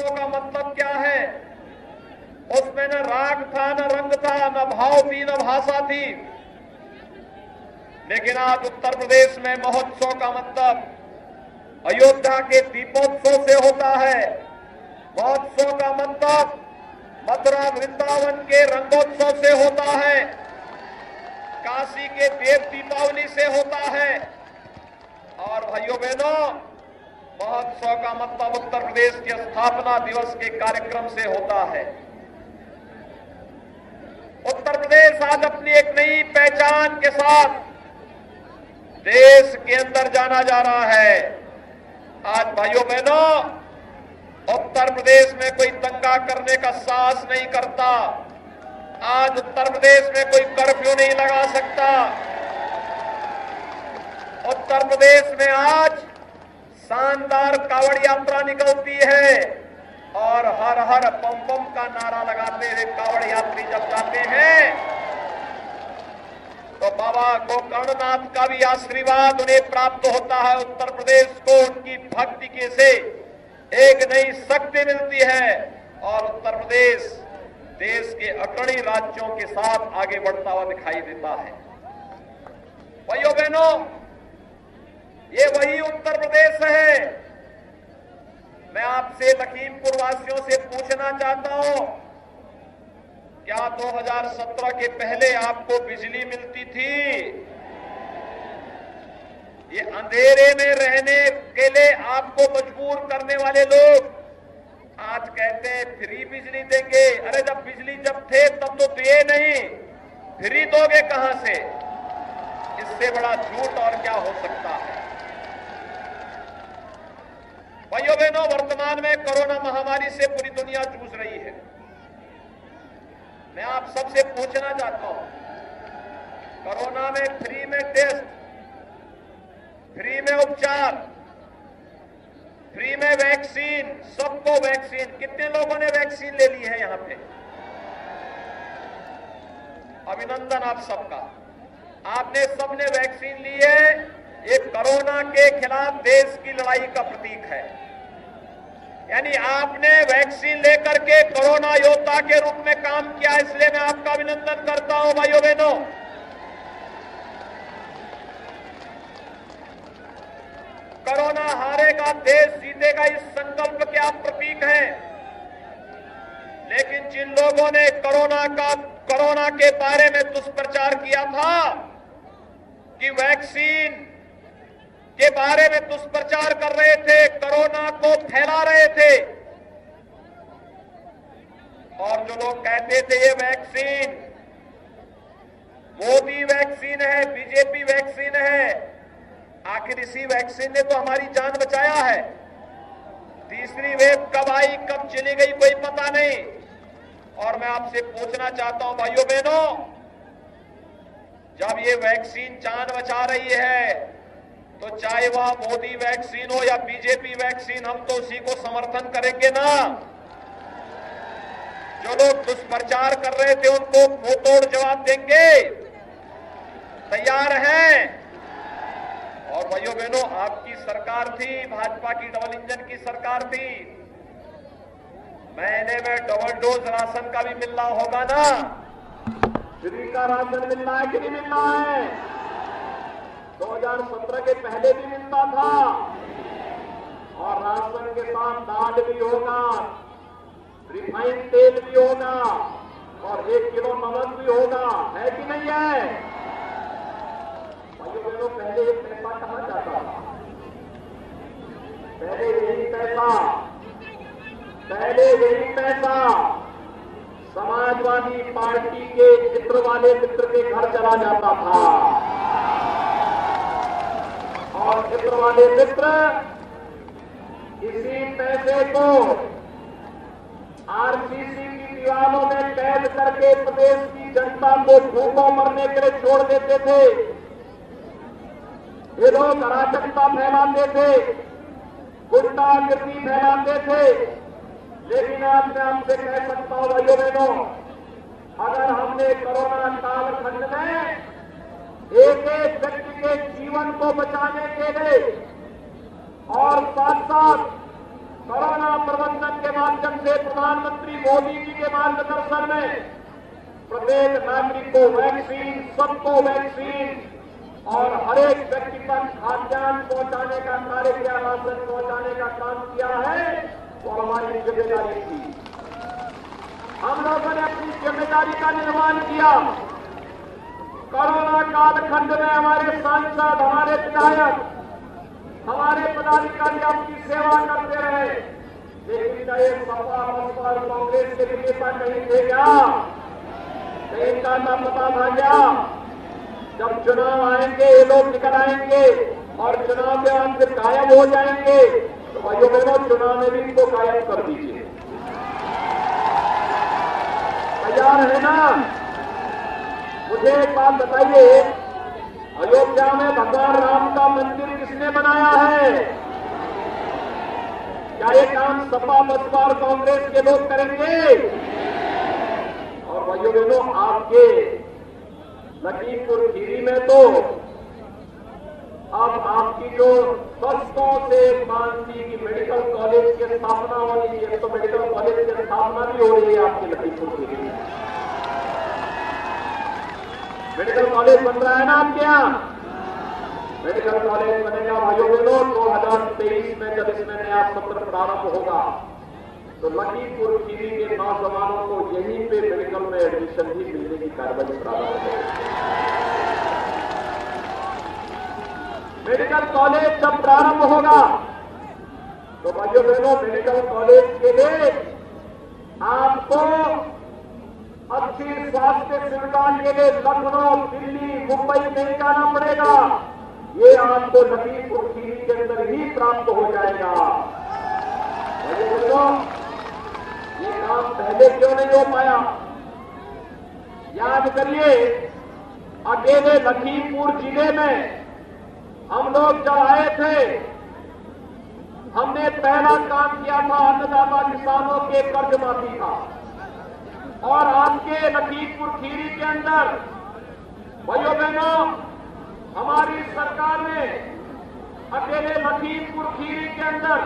का मतलब क्या है, उसमें न राग था, न रंग था, न भाव थी, न भाषा थी। लेकिन आज उत्तर प्रदेश में महोत्सव का मतलब अयोध्या के दीपोत्सव से होता है। महोत्सव का मतलब मथुरा वृंदावन के रंगोत्सव से होता है, काशी के देव दीपावली से होता है। और भाइयों बहनों, महोत्सव का मतलब उत्तर प्रदेश के स्थापना दिवस के कार्यक्रम से होता है। उत्तर प्रदेश आज अपनी एक नई पहचान के साथ देश के अंदर जाना जा रहा है। आज भाइयों बहनों, उत्तर प्रदेश में कोई दंगा करने का साहस नहीं करता। आज उत्तर प्रदेश में कोई कर्फ्यू नहीं लगा सकता। उत्तर प्रदेश में आज शानदार कावड़ यात्रा निकलती है और हर हर बम बम का नारा लगाते हुए कावड़ यात्री जब जाते हैं तो बाबा गोकर्णनाथ का भी आशीर्वाद उन्हें प्राप्त होता है। उत्तर प्रदेश को उनकी भक्ति के से एक नई शक्ति मिलती है और उत्तर प्रदेश देश के अग्रणी राज्यों के साथ आगे बढ़ता हुआ दिखाई देता है। भाइयों बहनों, ये वही उत्तर प्रदेश है। मैं आपसे लखीमपुर वासियों से पूछना चाहता हूं, क्या 2017 के पहले आपको बिजली मिलती थी? ये अंधेरे में रहने के लिए आपको मजबूर करने वाले लोग आज कहते हैं फ्री बिजली देंगे। अरे जब बिजली जब थे तब तो दिए नहीं, फ्री दोगे कहां से? इससे बड़ा झूठ और क्या हो सकता है? भाइयों बहनों, वर्तमान में कोरोना महामारी से पूरी दुनिया जूझ रही है। मैं आप सबसे पूछना चाहता हूं, कोरोना में फ्री में टेस्ट, फ्री में उपचार, फ्री में वैक्सीन, सबको वैक्सीन। कितने लोगों ने वैक्सीन ले ली है यहां पे? अभिनंदन आप सबका, आपने सबने वैक्सीन ली है। ये कोरोना के खिलाफ देश की लड़ाई का प्रतीक है। यानी आपने वैक्सीन लेकर के कोरोना योद्धा के रूप में काम किया, इसलिए मैं आपका अभिनंदन करता हूं भाइयों बहनों। कोरोना हारेगा, देश जीतेगा, इस संकल्प के आप प्रतीक हैं। लेकिन जिन लोगों ने कोरोना के बारे में दुष्प्रचार किया था कि वैक्सीन के बारे में दुष्प्रचार कर रहे थे, कोरोना को फैला रहे थे, और जो लोग कहते थे ये वैक्सीन मोदी वैक्सीन है, बीजेपी वैक्सीन है, आखिर इसी वैक्सीन ने तो हमारी जान बचाया है। तीसरी वेव कब आई, कब चली गई, कोई पता नहीं। और मैं आपसे पूछना चाहता हूं भाइयों बहनों, जब ये वैक्सीन जान बचा रही है तो चाहे वह मोदी वैक्सीन हो या बीजेपी वैक्सीन, हम तो उसी को समर्थन करेंगे ना। जो लोग दुष्प्रचार कर रहे थे उनको मुंहतोड़ जवाब देंगे, तैयार हैं। और भाइयों बहनों, आपकी सरकार थी, भाजपा की डबल इंजन की सरकार थी, महीने में डबल डोज राशन का भी मिल रहा होगा ना। फ्री का राशन मिल रहा है कि नहीं मिल रहा है? 2017 के पहले भी मिलता था, और राशन के साथ दाल भी होगा, रिफाइंड तेल भी होगा, और 1 किलो नमक भी होगा, है कि नहीं है? भाइयों बहनों, पहले ये पैसा कहां जाता था? पहले यही पैसा समाजवादी पार्टी के चित्र वाले मित्र के घर चला जाता था, और चित्र वाले मित्र इसी पैसे को आरसीसी की दीवारों में कैद करके प्रदेश की जनता को भूखों मरने के लिए छोड़ देते थे। ये लोग अराजकता फैलाते थे, गुंडागिर्दी फैलाते थे। लेकिन आज मैं आपसे कह सकता हूं भाइयों बहनों, अगर हमने कोरोना कालखंड में एक एक व्यक्ति के जीवन को बचाने के लिए और साथ साथ कोरोना प्रबंधन के माध्यम से प्रधानमंत्री मोदी जी के मार्गदर्शन में प्रत्येक नागरिक को वैक्सीन, सबको वैक्सीन, और हर एक व्यक्ति तक खाद्यान्न पहुंचाने का कार्य किया, राशन पहुंचाने का काम किया है, तो हमारी जिम्मेदारी थी। हम लोगों ने अपनी जिम्मेदारी का निर्वहन किया। कोरोना कालखंड में हमारे सांसद, हमारे विधायक, हमारे पदाधिकारी अपनी सेवा करते रहे। लेकिन क्या ये सपा, बसपा और कांग्रेस के नेता कहीं थे क्या? कहीं का ना पता था क्या? जब चुनाव आएंगे ये लोग निकल आएंगे और चुनाव के बाद फिर गायब हो जाएंगे, तो भाइयों बहनों, चुनाव में भी इनको गायब कर दीजिए। तैयार है ना? मुझे एक बात बताइए, अयोध्या में भगवान राम का मंदिर किसने बनाया है? क्या ये काम सपा, बसपा और कांग्रेस के लोग करेंगे? और भाइयों बहनों, आपके लखीमपुर खीरी में तो अब आपकी जो वर्षों से मांग थी कि मेडिकल कॉलेज की स्थापना होनी चाहिए, तो मेडिकल कॉलेज की स्थापना भी हो रही है आपके लखीमपुर खीरी में। मेडिकल कॉलेज बन रहा है ना आपके यहाँ? मेडिकल कॉलेज बनेगा भाइयों बहनों 2023 में, जब इसमें नया सत्र प्रारंभ होगा, तो लखीमपुर खीरी के नौजवानों को यहीं पे मेडिकल में एडमिशन भी मिलने की कार्रवाई प्रारंभ होगी। मेडिकल कॉलेज जब प्रारंभ होगा तो भाइयों बहनों, मेडिकल कॉलेज के लिए आपको अच्छी स्वास्थ्य सुविधा के लिए लखनऊ, दिल्ली, मुंबई नहीं जाना पड़ेगा। ये आपको लखीमपुर खीरी के अंदर ही प्राप्त हो जाएगा। भाइयों बहनों, ये काम पहले क्यों नहीं हो पाया? याद करिए, अकेले लखीमपुर जिले में हम लोग जब आए थे हमने पहला काम किया था अन्नदाता किसानों के कर्ज माफी का, और आपके लखीमपुर खीरी के अंदर भाइयों बहनों हमारी सरकार ने अकेले लखीमपुर खीरी के अंदर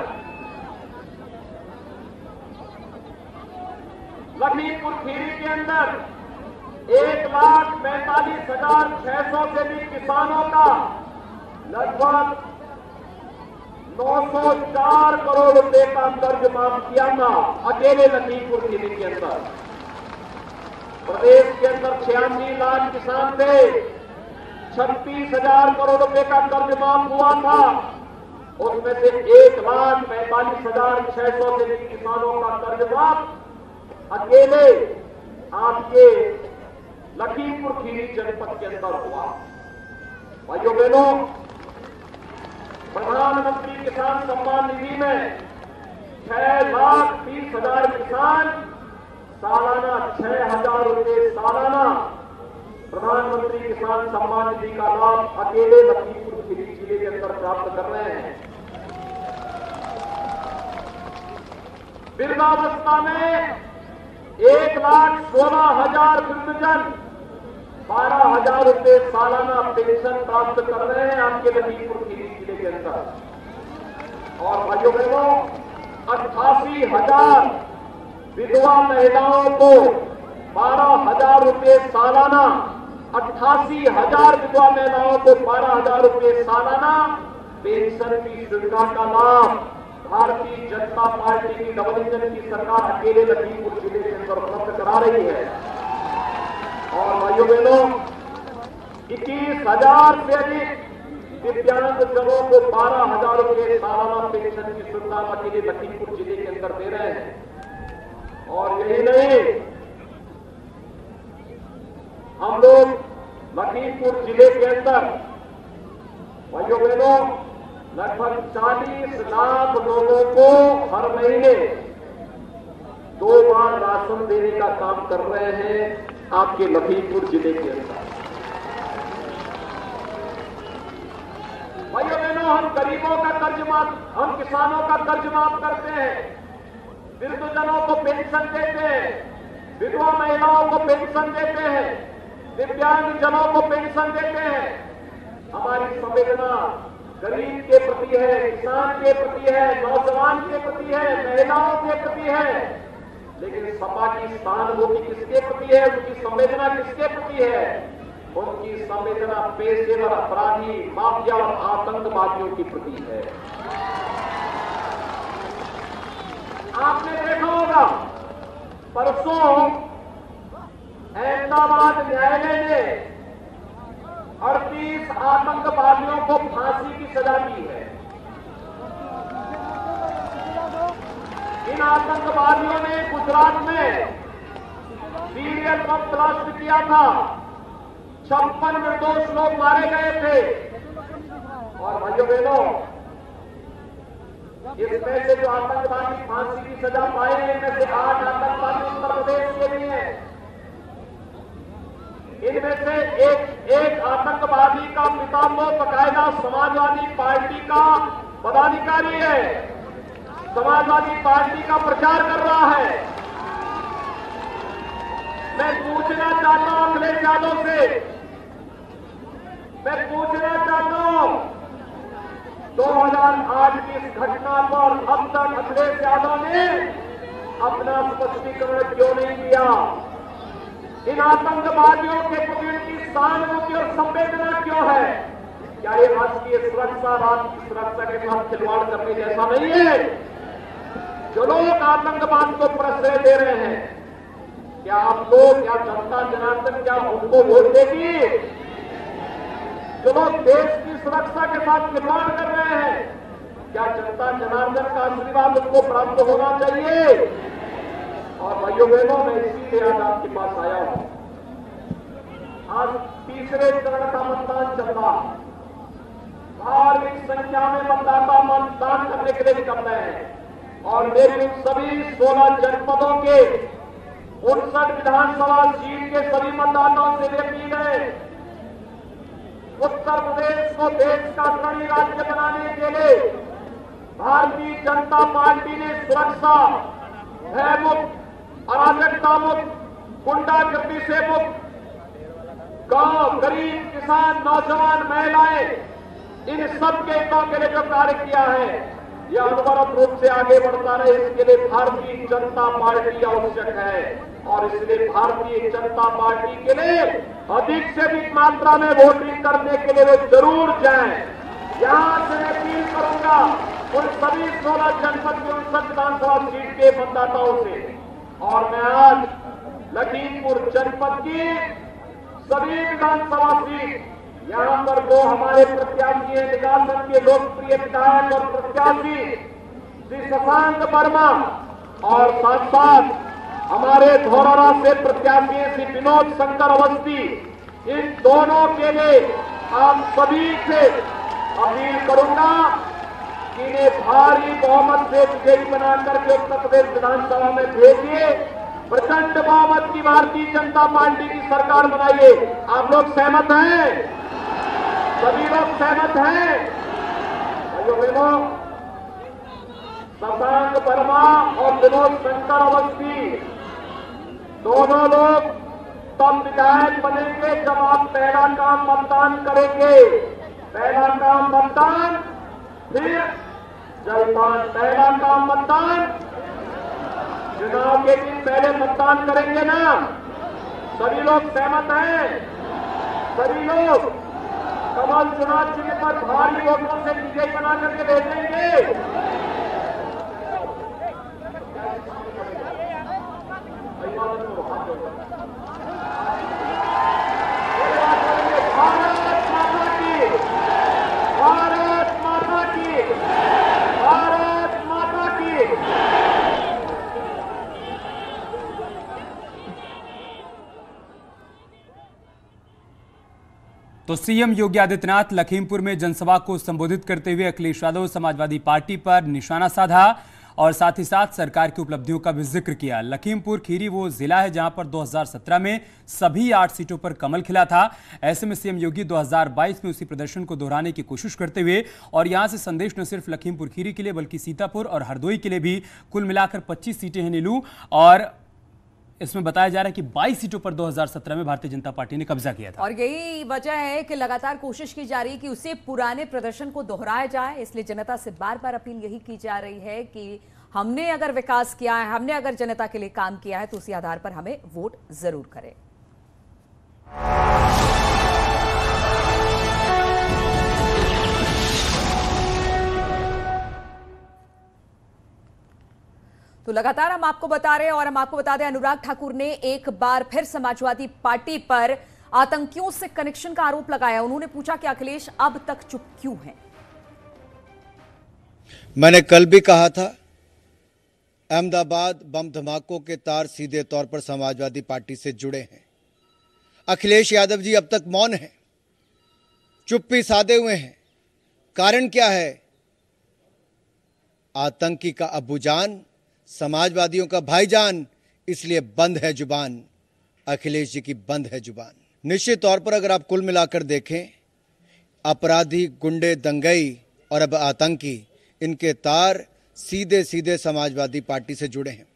1,45,600 से भी किसानों का लगभग 904 करोड़ रुपए का कर्ज माफ किया था अकेले लखीमपुर खीरी के अंदर। प्रदेश के अंदर 86 लाख किसान थे, 36,000 करोड़ रुपए का कर्ज माफ हुआ था, उसमें से 1,45,600 से भी किसानों का कर्ज माफ अकेले आपके लखीमपुर खीरी जनपद के अंदर हुआ। भाइयों बहनों, प्रधानमंत्री किसान सम्मान निधि में 6,30,000 किसान सालाना 6,000 रुपए सालाना प्रधानमंत्री किसान सम्मान निधि का लाभ अकेले लखीमपुर खीरी जिले के अंदर प्राप्त कर रहे हैं। वृद्धावस्था में 1,16,000 वृद्धजन 12,000 रुपए सालाना पेंशन प्राप्त कर रहे हैं आपके लखीमपुर खीरी जिले के अंदर। और भाइयों बहनों 88,000 विधवा महिलाओं को 12,000 रुपए सालाना, 88,000 विधवा महिलाओं को 12,000 रुपए सालाना पेंशन की सुविधा का लाभ भारतीय जनता पार्टी की डबल इंजन की सरकार अकेले लखीमपुर जिले के अंदर उपलब्ध करा रही है। और भाइयों बहनों 21,000 से अधिक दिव्यांग जनों को 12,000 रुपए सालाना पेंशन की सुविधा अकेले लखीमपुर जिले के अंदर दे रहे हैं। और यही नहीं, हम लोग लखीमपुर जिले के अंदर भाइयों बहनों लगभग 40 लाख लोगों को हर महीने 2 बार राशन देने का काम कर रहे हैं आपके लखीमपुर जिले के अंदर। भाइयों बहनों, हम गरीबों का कर्ज माफ, हम किसानों का कर्ज माफ करते हैं, वृद्धजनों को पेंशन देते हैं, विधवा महिलाओं को पेंशन देते हैं, दिव्यांग जनों को पेंशन देते हैं। हमारी संवेदना गरीब के प्रति है, किसान के प्रति है, नौजवान के प्रति है, महिलाओं के प्रति है। लेकिन सपा की सहानुभूति किसके प्रति है, उनकी संवेदना किसके प्रति है? उनकी संवेदना पेशेवर अपराधी, माफिया और आतंकवादियों के प्रति है। आपने देखा होगा परसों अहमदाबाद न्यायालय ने 38 आतंकवादियों को फांसी की सजा दी है। इन आतंकवादियों ने गुजरात में सीरियल बम ब्लास्ट किया था, 56 निर्दोष लोग मारे गए थे। और भाइयों बहनों, इसमें से जो आतंकवादी फांसी की सजा पाए हैं, इनमें से 8 आतंकवादी उत्तर प्रदेश के भी हैं। इनमें से एक आतंकवादी का पिता तो बकायदा समाजवादी पार्टी का पदाधिकारी है, समाजवादी पार्टी का प्रचार कर रहा है। मैं पूछना चाहता हूं अखिलेश यादव से, मैं पूछना चाहता हूं 2008 की इस घटना पर अब तक अखिलेश यादव ने अपना स्पष्टीकरण क्यों नहीं दिया? इन आतंकवादियों के प्रति उनकी सहानुभूति और संवेदना क्यों है? क्या ये राष्ट्रीय सुरक्षा, राज्य की सुरक्षा के साथ खिलवाड़ करने जैसा नहीं है? जो लोग आतंकवाद को प्रश्रय दे रहे हैं, क्या आप लोग, क्या जनता जनार्दन क्या उनको वोट देगी? जो लोग देश की सुरक्षा के साथ खिलवाड़ कर रहे हैं, क्या जनता जनार्दन का आशीर्वाद उनको प्राप्त होना चाहिए? और भाइयों बहनों, मैं इसीलिए आज आपके पास आया हूं। आज तीसरे चरण का मतदान चल रहा है। भारी संख्या में मतदाता मतदान करने के लिए निकल रहे हैं और मेरी सभी 16 जनपदों के 59 विधानसभा सीट के सभी मतदाताओं से अपील है, उत्तर प्रदेश को देश का अग्रणी राज्य बनाने के लिए भारतीय जनता पार्टी ने सुरक्षा, भय मुक्त, अराजकता मुक्त, गुंडागर्दी से मुक्त, गांव, गरीब, किसान, नौजवान, महिलाएं, इन सब के हितों के लिए जो कार्य किया है, यह अनवरत रूप से आगे बढ़ता रहे, इसके लिए भारतीय जनता पार्टी आवश्यक है। और इसलिए भारतीय जनता पार्टी के लिए अधिक से अधिक मात्रा में वोटिंग करने के लिए वे जरूर जाएं। यहां से मैं अपील करूंगा उन सभी 16 जनपद के 59 विधानसभा सीट के मतदाताओं से, और मैं आज लखीमपुर जनपद की सभी विधानसभा सीट, यहां पर वो हमारे प्रत्याशी हैं, निकालगंज के लोकप्रिय विधायक और प्रत्याशी श्री शशांक वर्मा, और साथ साथ हमारे धौरहरा से प्रत्याशी श्री विनोद शंकर अवस्थी, इन दोनों के लिए आप सभी से अपील करूंगा कि इन्हें भारी बहुमत से विजयी बनाकर के उत्तर प्रदेश विधानसभा में भेजिए, प्रचंड बहुमत की भारतीय जनता पार्टी की सरकार बनाइए। आप लोग सहमत हैं? सभी लोग सहमत हैं? भाइयों बहनों, शशांक वर्मा और विनोद शंकर अवस्थी दोनों लोग तब विधायक बनेंगे जब आप पहला काम मतदान करेंगे। पहला काम मतदान, फिर जलपान। पहला काम मतदान, चुनाव के दिन पहले मतदान करेंगे ना? सभी लोग सहमत हैं? सभी लोग कमल चुनाव चिन्ह पर भारी वोटों से विजय बना करके भेजेंगे। भारत माता की, भारत माता की, भारत माता की। तो सीएम योगी आदित्यनाथ लखीमपुर में जनसभा को संबोधित करते हुए अखिलेश यादव समाजवादी पार्टी पर निशाना साधा और साथ ही साथ सरकार की उपलब्धियों का भी जिक्र किया। लखीमपुर खीरी वो जिला है जहां पर 2017 में सभी 8 सीटों पर कमल खिला था। ऐसे में सीएम योगी 2022 में उसी प्रदर्शन को दोहराने की कोशिश करते हुए और यहां से संदेश न सिर्फ लखीमपुर खीरी के लिए बल्कि सीतापुर और हरदोई के लिए भी कुल मिलाकर 25 सीटें हैं नीलू, और इसमें बताया जा रहा है कि 22 सीटों पर 2017 में भारतीय जनता पार्टी ने कब्जा किया था। और यही वजह है कि लगातार कोशिश की जा रही है कि उसे पुराने प्रदर्शन को दोहराया जाए। इसलिए जनता से बार बार अपील यही की जा रही है कि हमने अगर विकास किया है, हमने अगर जनता के लिए काम किया है तो उसी आधार पर हमें वोट जरूर करें। तो लगातार हम आपको बता रहे हैं और हम आपको बता दें, अनुराग ठाकुर ने एक बार फिर समाजवादी पार्टी पर आतंकियों से कनेक्शन का आरोप लगाया। उन्होंने पूछा कि अखिलेश अब तक चुप क्यों हैं। मैंने कल भी कहा था, अहमदाबाद बम धमाकों के तार सीधे तौर पर समाजवादी पार्टी से जुड़े हैं। अखिलेश यादव जी अब तक मौन हैं, चुप्पी साधे हुए हैं। कारण क्या है? आतंकी का अब्बूजान, समाजवादियों का भाईजान, इसलिए बंद है जुबान। अखिलेश जी की बंद है जुबान। निश्चित तौर पर अगर आप कुल मिलाकर देखें, अपराधी, गुंडे, दंगई और अब आतंकी, इनके तार सीधे सीधे समाजवादी पार्टी से जुड़े हैं।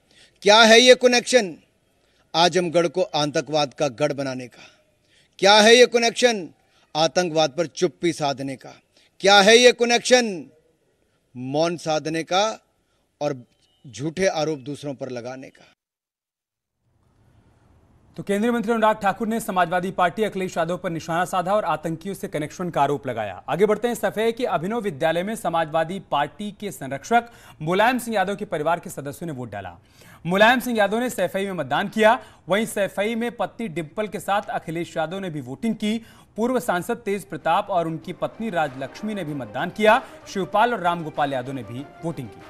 क्या है ये कनेक्शन? आजमगढ़ को आतंकवाद का गढ़ बनाने का। क्या है ये कनेक्शन? आतंकवाद पर चुप्पी साधने का। क्या है ये कनेक्शन? मौन साधने का और झूठे आरोप दूसरों पर लगाने का। तो केंद्रीय मंत्री अनुराग ठाकुर ने समाजवादी पार्टी अखिलेश यादव पर निशाना साधा और आतंकियों से कनेक्शन का आरोप लगाया। आगे बढ़ते हैं। सफेद के अभिनव विद्यालय में समाजवादी पार्टी के संरक्षक मुलायम सिंह यादव के परिवार के सदस्यों ने वोट डाला। मुलायम सिंह यादव ने सैफई में मतदान किया। वहीं सैफई में पत्नी डिंपल के साथ अखिलेश यादव ने भी वोटिंग की। पूर्व सांसद तेज प्रताप और उनकी पत्नी राजलक्ष्मी ने भी मतदान किया। शिवपाल और रामगोपाल यादव ने भी वोटिंग की।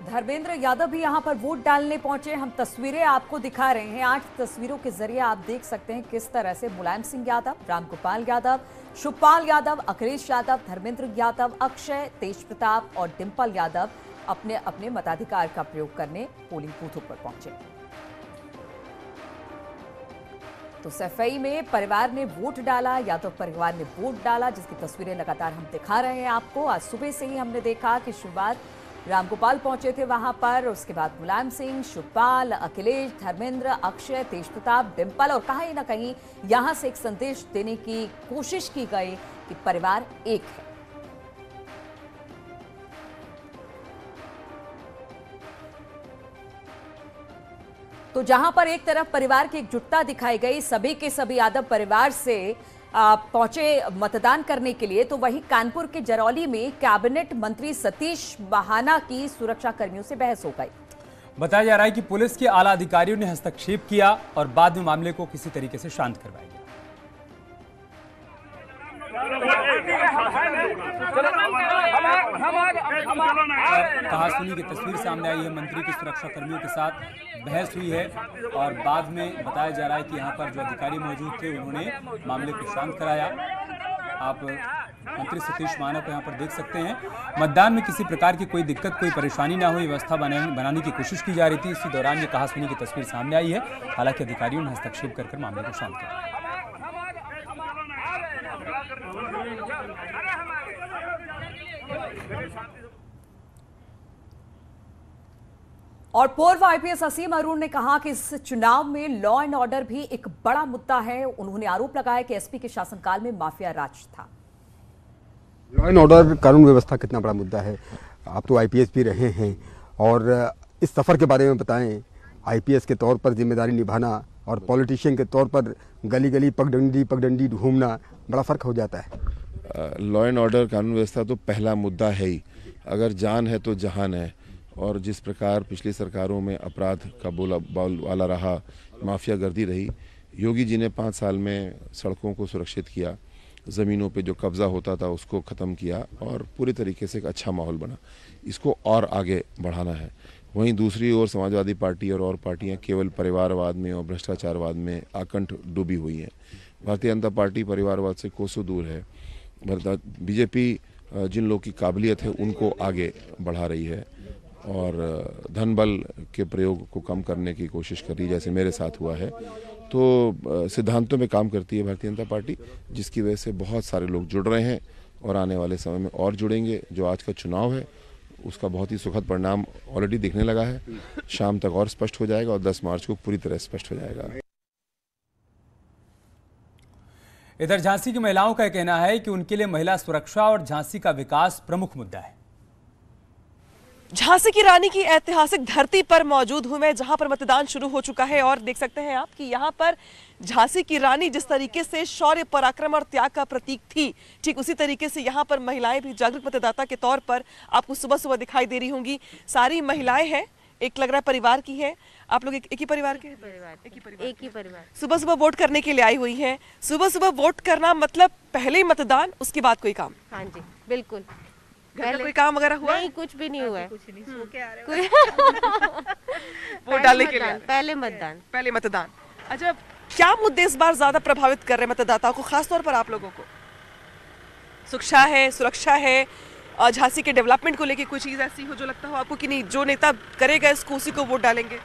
धर्मेंद्र यादव भी यहां पर वोट डालने पहुंचे। हम तस्वीरें आपको दिखा रहे हैं। 8 तस्वीरों के जरिए आप देख सकते हैं किस तरह से मुलायम सिंह यादव, रामगोपाल यादव, शिवपाल यादव, अखिलेश यादव, धर्मेंद्र यादव, अक्षय, तेज प्रताप और डिंपल यादव अपने अपने मताधिकार का प्रयोग करने पोलिंग बूथों पर पहुंचे। तो सफाई में परिवार ने वोट डाला, यादव परिवार ने वोट डाला, जिसकी तस्वीरें लगातार हम दिखा रहे हैं आपको। आज सुबह से ही हमने देखा कि शुरुआत रामगोपाल पहुंचे थे वहां पर, उसके बाद मुलायम सिंह, शिवपाल, अखिलेश, धर्मेंद्र, अक्षय, तेजप्रताप, डिंपल, और कहीं ना कहीं यहां से एक संदेश देने की कोशिश की गई कि परिवार एक है। तो जहां पर एक तरफ परिवार की एकजुटता दिखाई गई, सभी के सभी यादव परिवार से पहुंचे मतदान करने के लिए, तो वहीं कानपुर के जरौली में कैबिनेट मंत्री सतीश महाना की सुरक्षा कर्मियों से बहस हो गई। बताया जा रहा है कि पुलिस के आला अधिकारियों ने हस्तक्षेप किया और बाद में मामले को किसी तरीके से शांत करवाया गया। कहासुनी की तस्वीर सामने आई है, मंत्री की सुरक्षा कर्मियों के साथ बहस हुई है और बाद में बताया जा रहा है कि यहाँ पर जो अधिकारी मौजूद थे उन्होंने मामले को शांत कराया। आप मंत्री सतीश महाना को यहाँ पर देख सकते हैं। मतदान में किसी प्रकार की कोई दिक्कत, कोई परेशानी ना हो, व्यवस्था बनाने की कोशिश की जा रही थी। इसी दौरान ये कहासुनी की तस्वीर सामने आई है। हालांकि अधिकारियों ने हस्तक्षेप कर मामले को शांत किया। और पूर्व आईपीएस असीम अरुण ने कहा कि इस चुनाव में लॉ एंड ऑर्डर भी एक बड़ा मुद्दा है। उन्होंने आरोप लगाया कि एसपी के शासनकाल में माफिया राज था। लॉ एंड ऑर्डर, कानून व्यवस्था कितना बड़ा मुद्दा है। आप तो आईपीएस भी रहे हैं और इस सफर के बारे में बताएं। आईपीएस के तौर पर जिम्मेदारी निभाना और पॉलिटिशियन के तौर पर गली गली पगडंडी ढूंढना, बड़ा फर्क हो जाता है। लॉ एंड ऑर्डर, कानून व्यवस्था तो पहला मुद्दा है ही। अगर जान है तो जहान है। और जिस प्रकार पिछली सरकारों में अपराध का बोलबाला रहा, माफिया गर्दी रही, योगी जी ने 5 साल में सड़कों को सुरक्षित किया, ज़मीनों पे जो कब्ज़ा होता था उसको ख़त्म किया और पूरी तरीके से एक अच्छा माहौल बना। इसको और आगे बढ़ाना है। वहीं दूसरी ओर समाजवादी पार्टी और पार्टियां केवल परिवारवाद में और भ्रष्टाचारवाद में आकंठ डूबी हुई हैं। भारतीय जनता पार्टी परिवारवाद से कोसों दूर है। बीजेपी जिन लोगों की काबिलियत है उनको आगे बढ़ा रही है और धन बल के प्रयोग को कम करने की कोशिश कर रही है, जैसे मेरे साथ हुआ है। तो सिद्धांतों में काम करती है भारतीय जनता पार्टी, जिसकी वजह से बहुत सारे लोग जुड़ रहे हैं और आने वाले समय में और जुड़ेंगे। जो आज का चुनाव है उसका बहुत ही सुखद परिणाम ऑलरेडी दिखने लगा है। शाम तक और स्पष्ट हो जाएगा और 10 मार्च को पूरी तरह स्पष्ट हो जाएगा। इधर झांसी की महिलाओं का कहना है कि उनके लिए महिला सुरक्षा और झांसी का विकास प्रमुख मुद्दा है। झांसी की रानी की ऐतिहासिक धरती पर मौजूद हूं मैं, जहां पर मतदान शुरू हो चुका है और देख सकते हैं आप कि यहां पर झांसी की रानी जिस तरीके से शौर्य, पराक्रम और त्याग का प्रतीक थी, ठीक उसी तरीके से यहां पर महिलाएं भी जागरूक मतदाता के तौर पर आपको सुबह सुबह दिखाई दे रही होंगी। सारी महिलाएं हैं, एक लग रहा है परिवार की है। आप लोग एक ही परिवार के? एक ही परिवार। सुबह सुबह वोट करने के लिए आई हुई है। सुबह सुबह वोट करना मतलब पहले मतदान, उसके बाद कोई काम? हाँ जी, बिल्कुल। कोई काम वगैरह हुआ? नहीं, कुछ भी नहीं हुआ है। वोट डालने के लिए पहले मतदान। अच्छा, क्या मुद्दे इस बार ज्यादा प्रभावित कर रहे हैं मतदाताओं को, खासतौर पर आप लोगों को? शिक्षा है, सुरक्षा है, झांसी के डेवलपमेंट को लेके कोई चीज ऐसी हो जो लगता हो आपको कि नहीं, जो नेता करेगा इसको उसी को वोट डालेंगे?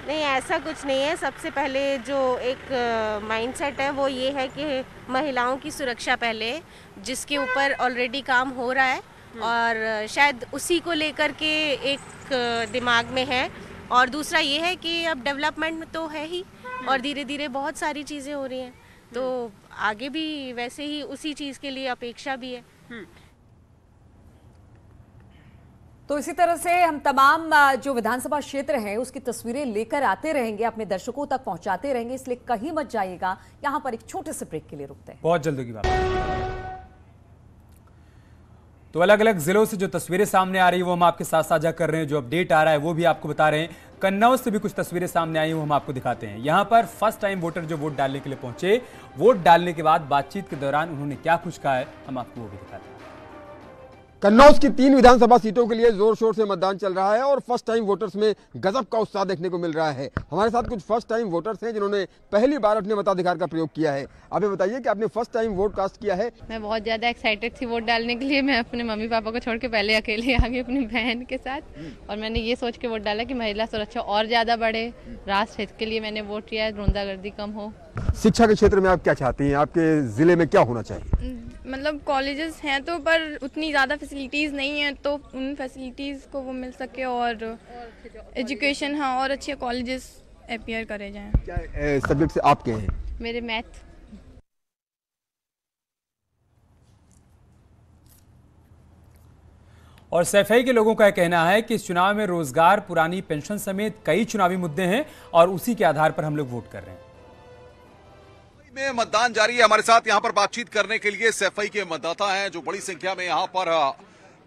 नहीं, ऐसा कुछ नहीं है। सबसे पहले जो एक माइंडसेट है वो ये है कि महिलाओं की सुरक्षा पहले, जिसके ऊपर ऑलरेडी काम हो रहा है और शायद उसी को लेकर के एक दिमाग में है। और दूसरा ये है कि अब डेवलपमेंट तो है ही और धीरे धीरे बहुत सारी चीज़ें हो रही हैं, तो आगे भी वैसे ही उसी चीज़ के लिए अपेक्षा भी है। तो इसी तरह से हम तमाम जो विधानसभा क्षेत्र हैं उसकी तस्वीरें लेकर आते रहेंगे, अपने दर्शकों तक पहुंचाते रहेंगे, इसलिए कहीं मत जाइएगा। यहां पर एक छोटे से ब्रेक के लिए रुकते हैं, बहुत जल्दी की बात। तो अलग अलग जिलों से जो तस्वीरें सामने आ रही है वो हम आपके साथ साझा कर रहे हैं। जो अपडेट आ रहा है वो भी आपको बता रहे हैं। कन्नौज से भी कुछ तस्वीरें सामने आई वो हम आपको दिखाते हैं। यहां पर फर्स्ट टाइम वोटर जो वोट डालने के लिए पहुंचे, वोट डालने के बाद बातचीत के दौरान उन्होंने क्या कुछ कहा है, हम आपको वो भी दिखाते हैं। कन्नौज की 3 विधानसभा सीटों के लिए जोर शोर से मतदान चल रहा है और फर्स्ट टाइम वोटर्स में गजब का उत्साह देखने को मिल रहा है। हमारे साथ कुछ फर्स्ट टाइम वोटर्स हैं जिन्होंने पहली बार अपने मताधिकार का प्रयोग किया है। आप ये बताइए कि आपने फर्स्ट टाइम वोट कास्ट किया है। मैं बहुत ज़्यादा एक्साइटेड थी वोट डालने के लिए। मैं अपने मम्मी पापा को छोड़ के पहले अकेले आ गई अपनी बहन के साथ और मैंने ये सोच के वोट डाला कि महिला सुरक्षा और ज़्यादा बढ़े, राष्ट्र हित के लिए मैंने वोट किया है, गुंडागर्दी कम हो। शिक्षा के क्षेत्र में आप क्या चाहती हैं, आपके जिले में क्या होना चाहिए? मतलब कॉलेजेस हैं तो पर उतनी ज़्यादा फैसिलिटीज़ नहीं है, तो उन फैसिलिटीज़ को वो मिल सके और एजुकेशन हाँ और अच्छे कॉलेजेस अपीयर करे जाएं। क्या सब्जेक्ट से आपके हैं? मेरे मैथ। और सैफई के लोगों का कहना है कि इस चुनाव में रोजगार, पुरानी पेंशन समेत कई चुनावी मुद्दे हैं और उसी के आधार पर हम लोग वोट कर रहे हैं। में मतदान जारी है। हमारे साथ यहां पर बातचीत करने के लिए सैफई के मतदाता हैं जो बड़ी संख्या में यहां पर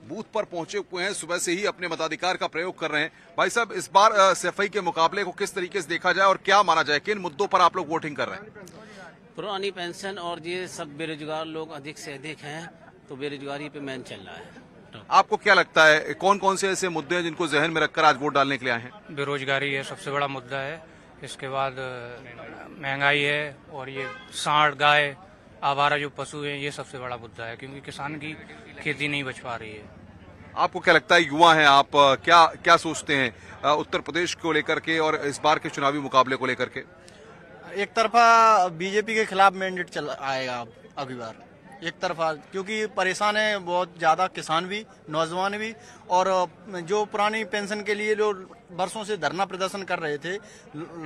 बूथ पर पहुंचे हुए हैं, सुबह से ही अपने मताधिकार का प्रयोग कर रहे हैं। भाई साहब, इस बार सैफई के मुकाबले को किस तरीके से देखा जाए और क्या माना जाए, किन मुद्दों पर आप लोग वोटिंग कर रहे हैं? पुरानी पेंशन और ये सब बेरोजगार लोग अधिक से अधिक हैं, तो बेरोजगारी पे मैन चल रहा है। आपको क्या लगता है कौन कौन से ऐसे मुद्दे हैं जिनको जहन में रखकर आज वोट डालने के लिए आए हैं? बेरोजगारी है, सबसे बड़ा मुद्दा है। इसके बाद महंगाई है और ये सांड, गाय, आवारा जो पशु हैं, ये सबसे बड़ा मुद्दा है क्योंकि किसान की खेती नहीं बच पा रही है। आपको क्या लगता है, युवा हैं आप, क्या क्या सोचते हैं उत्तर प्रदेश को लेकर के और इस बार के चुनावी मुकाबले को लेकर के? एक तरफा बीजेपी के खिलाफ मैंडेट चल आएगा अगली बार, एक तरफा, क्योंकि परेशान है बहुत ज्यादा किसान भी, नौजवान भी, और जो पुरानी पेंशन के लिए जो बरसों से धरना प्रदर्शन कर रहे थे,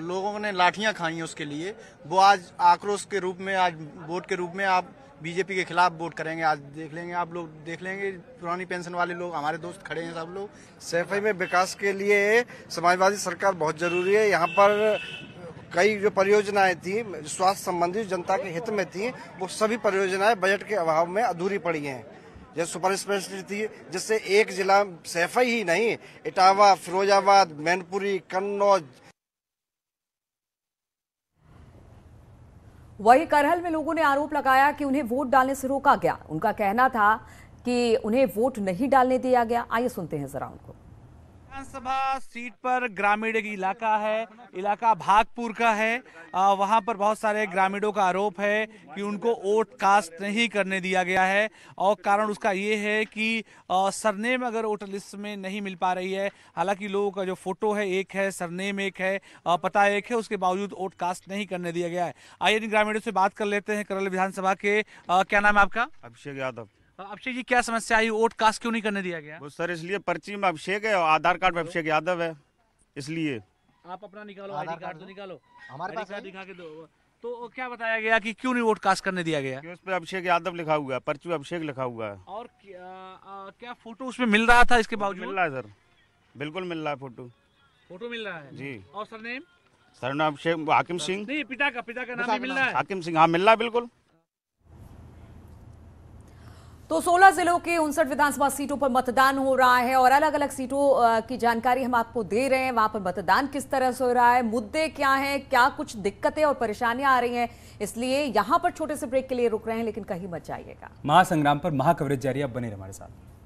लोगों ने लाठियां खाई उसके लिए, वो आज आक्रोश के रूप में, आज वोट के रूप में आप बीजेपी के खिलाफ वोट करेंगे। आज देख लेंगे, आप लोग देख लेंगे, पुरानी पेंशन वाले लोग, हमारे दोस्त खड़े हैं सब लोग। सैफई में विकास के लिए समाजवादी सरकार बहुत जरूरी है। यहाँ पर कई जो परियोजनाएं थी स्वास्थ्य संबंधी जनता के हित में थी, वो सभी परियोजनाएं बजट के अभाव में अधूरी पड़ी हैं। जैसे सुपर स्पेशलिटी थी, जिससे एक जिला सैफई ही नहीं, इटावा, फिरोजाबाद, मैनपुरी, कन्नौज। वही करहल में लोगों ने आरोप लगाया कि उन्हें वोट डालने से रोका गया। उनका कहना था कि उन्हें वोट नहीं डालने दिया गया। आइए सुनते हैं जरा उनको। विधानसभा सीट पर ग्रामीण एक इलाका है, इलाका भागपुर का है। वहां पर बहुत सारे ग्रामीणों का आरोप है कि उनको वोट कास्ट नहीं करने दिया गया है और कारण उसका ये है कि सरनेम अगर वोटर लिस्ट में नहीं मिल पा रही है। हालांकि लोगों का जो फोटो है एक है, सरनेम एक है, पता एक है, उसके बावजूद वोट कास्ट नहीं करने दिया गया है। आइए इन ग्रामीणों से बात कर लेते हैं। करहल विधानसभा के क्या नाम है आपका? अभिषेक यादव। अभिषेक जी, क्या समस्या आई, वोट कास्ट क्यों नहीं करने दिया गया? वो सर इसलिए पर्ची में अभिषेक है और आधार कार्ड में अभिषेक यादव है, इसलिए। आप अपना निकालो, आईडी कार्ड तो निकालो, हमारे पास दिखा के दो। तो क्या बताया गया कि क्यों नहीं वोट कास्ट करने दिया गया? उस पर अभिषेक यादव लिखा हुआ है, पर्ची में अभिषेक लिखा हुआ है। और क्या फोटो उसमें मिल रहा था? इसके बावजूद मिल रहा है सर, बिल्कुल मिल रहा है फोटो मिल रहा है जी। और सरनेम? सरनेम अभिषेक हाकिम सिंह। नहीं, पिता का नाम भी मिल रहा है, हाकिम सिंह। हाँ, मिल रहा है बिल्कुल। तो 16 जिलों के 59 विधानसभा सीटों पर मतदान हो रहा है और अलग अलग सीटों की जानकारी हम आपको दे रहे हैं। वहां पर मतदान किस तरह से हो रहा है, मुद्दे क्या हैं, क्या कुछ दिक्कतें और परेशानियां आ रही हैं, इसलिए यहां पर छोटे से ब्रेक के लिए रुक रहे हैं, लेकिन कहीं मत जाइएगा। महासंग्राम पर महाकवरेज जारी है, आप बने रहिए हमारे साथ।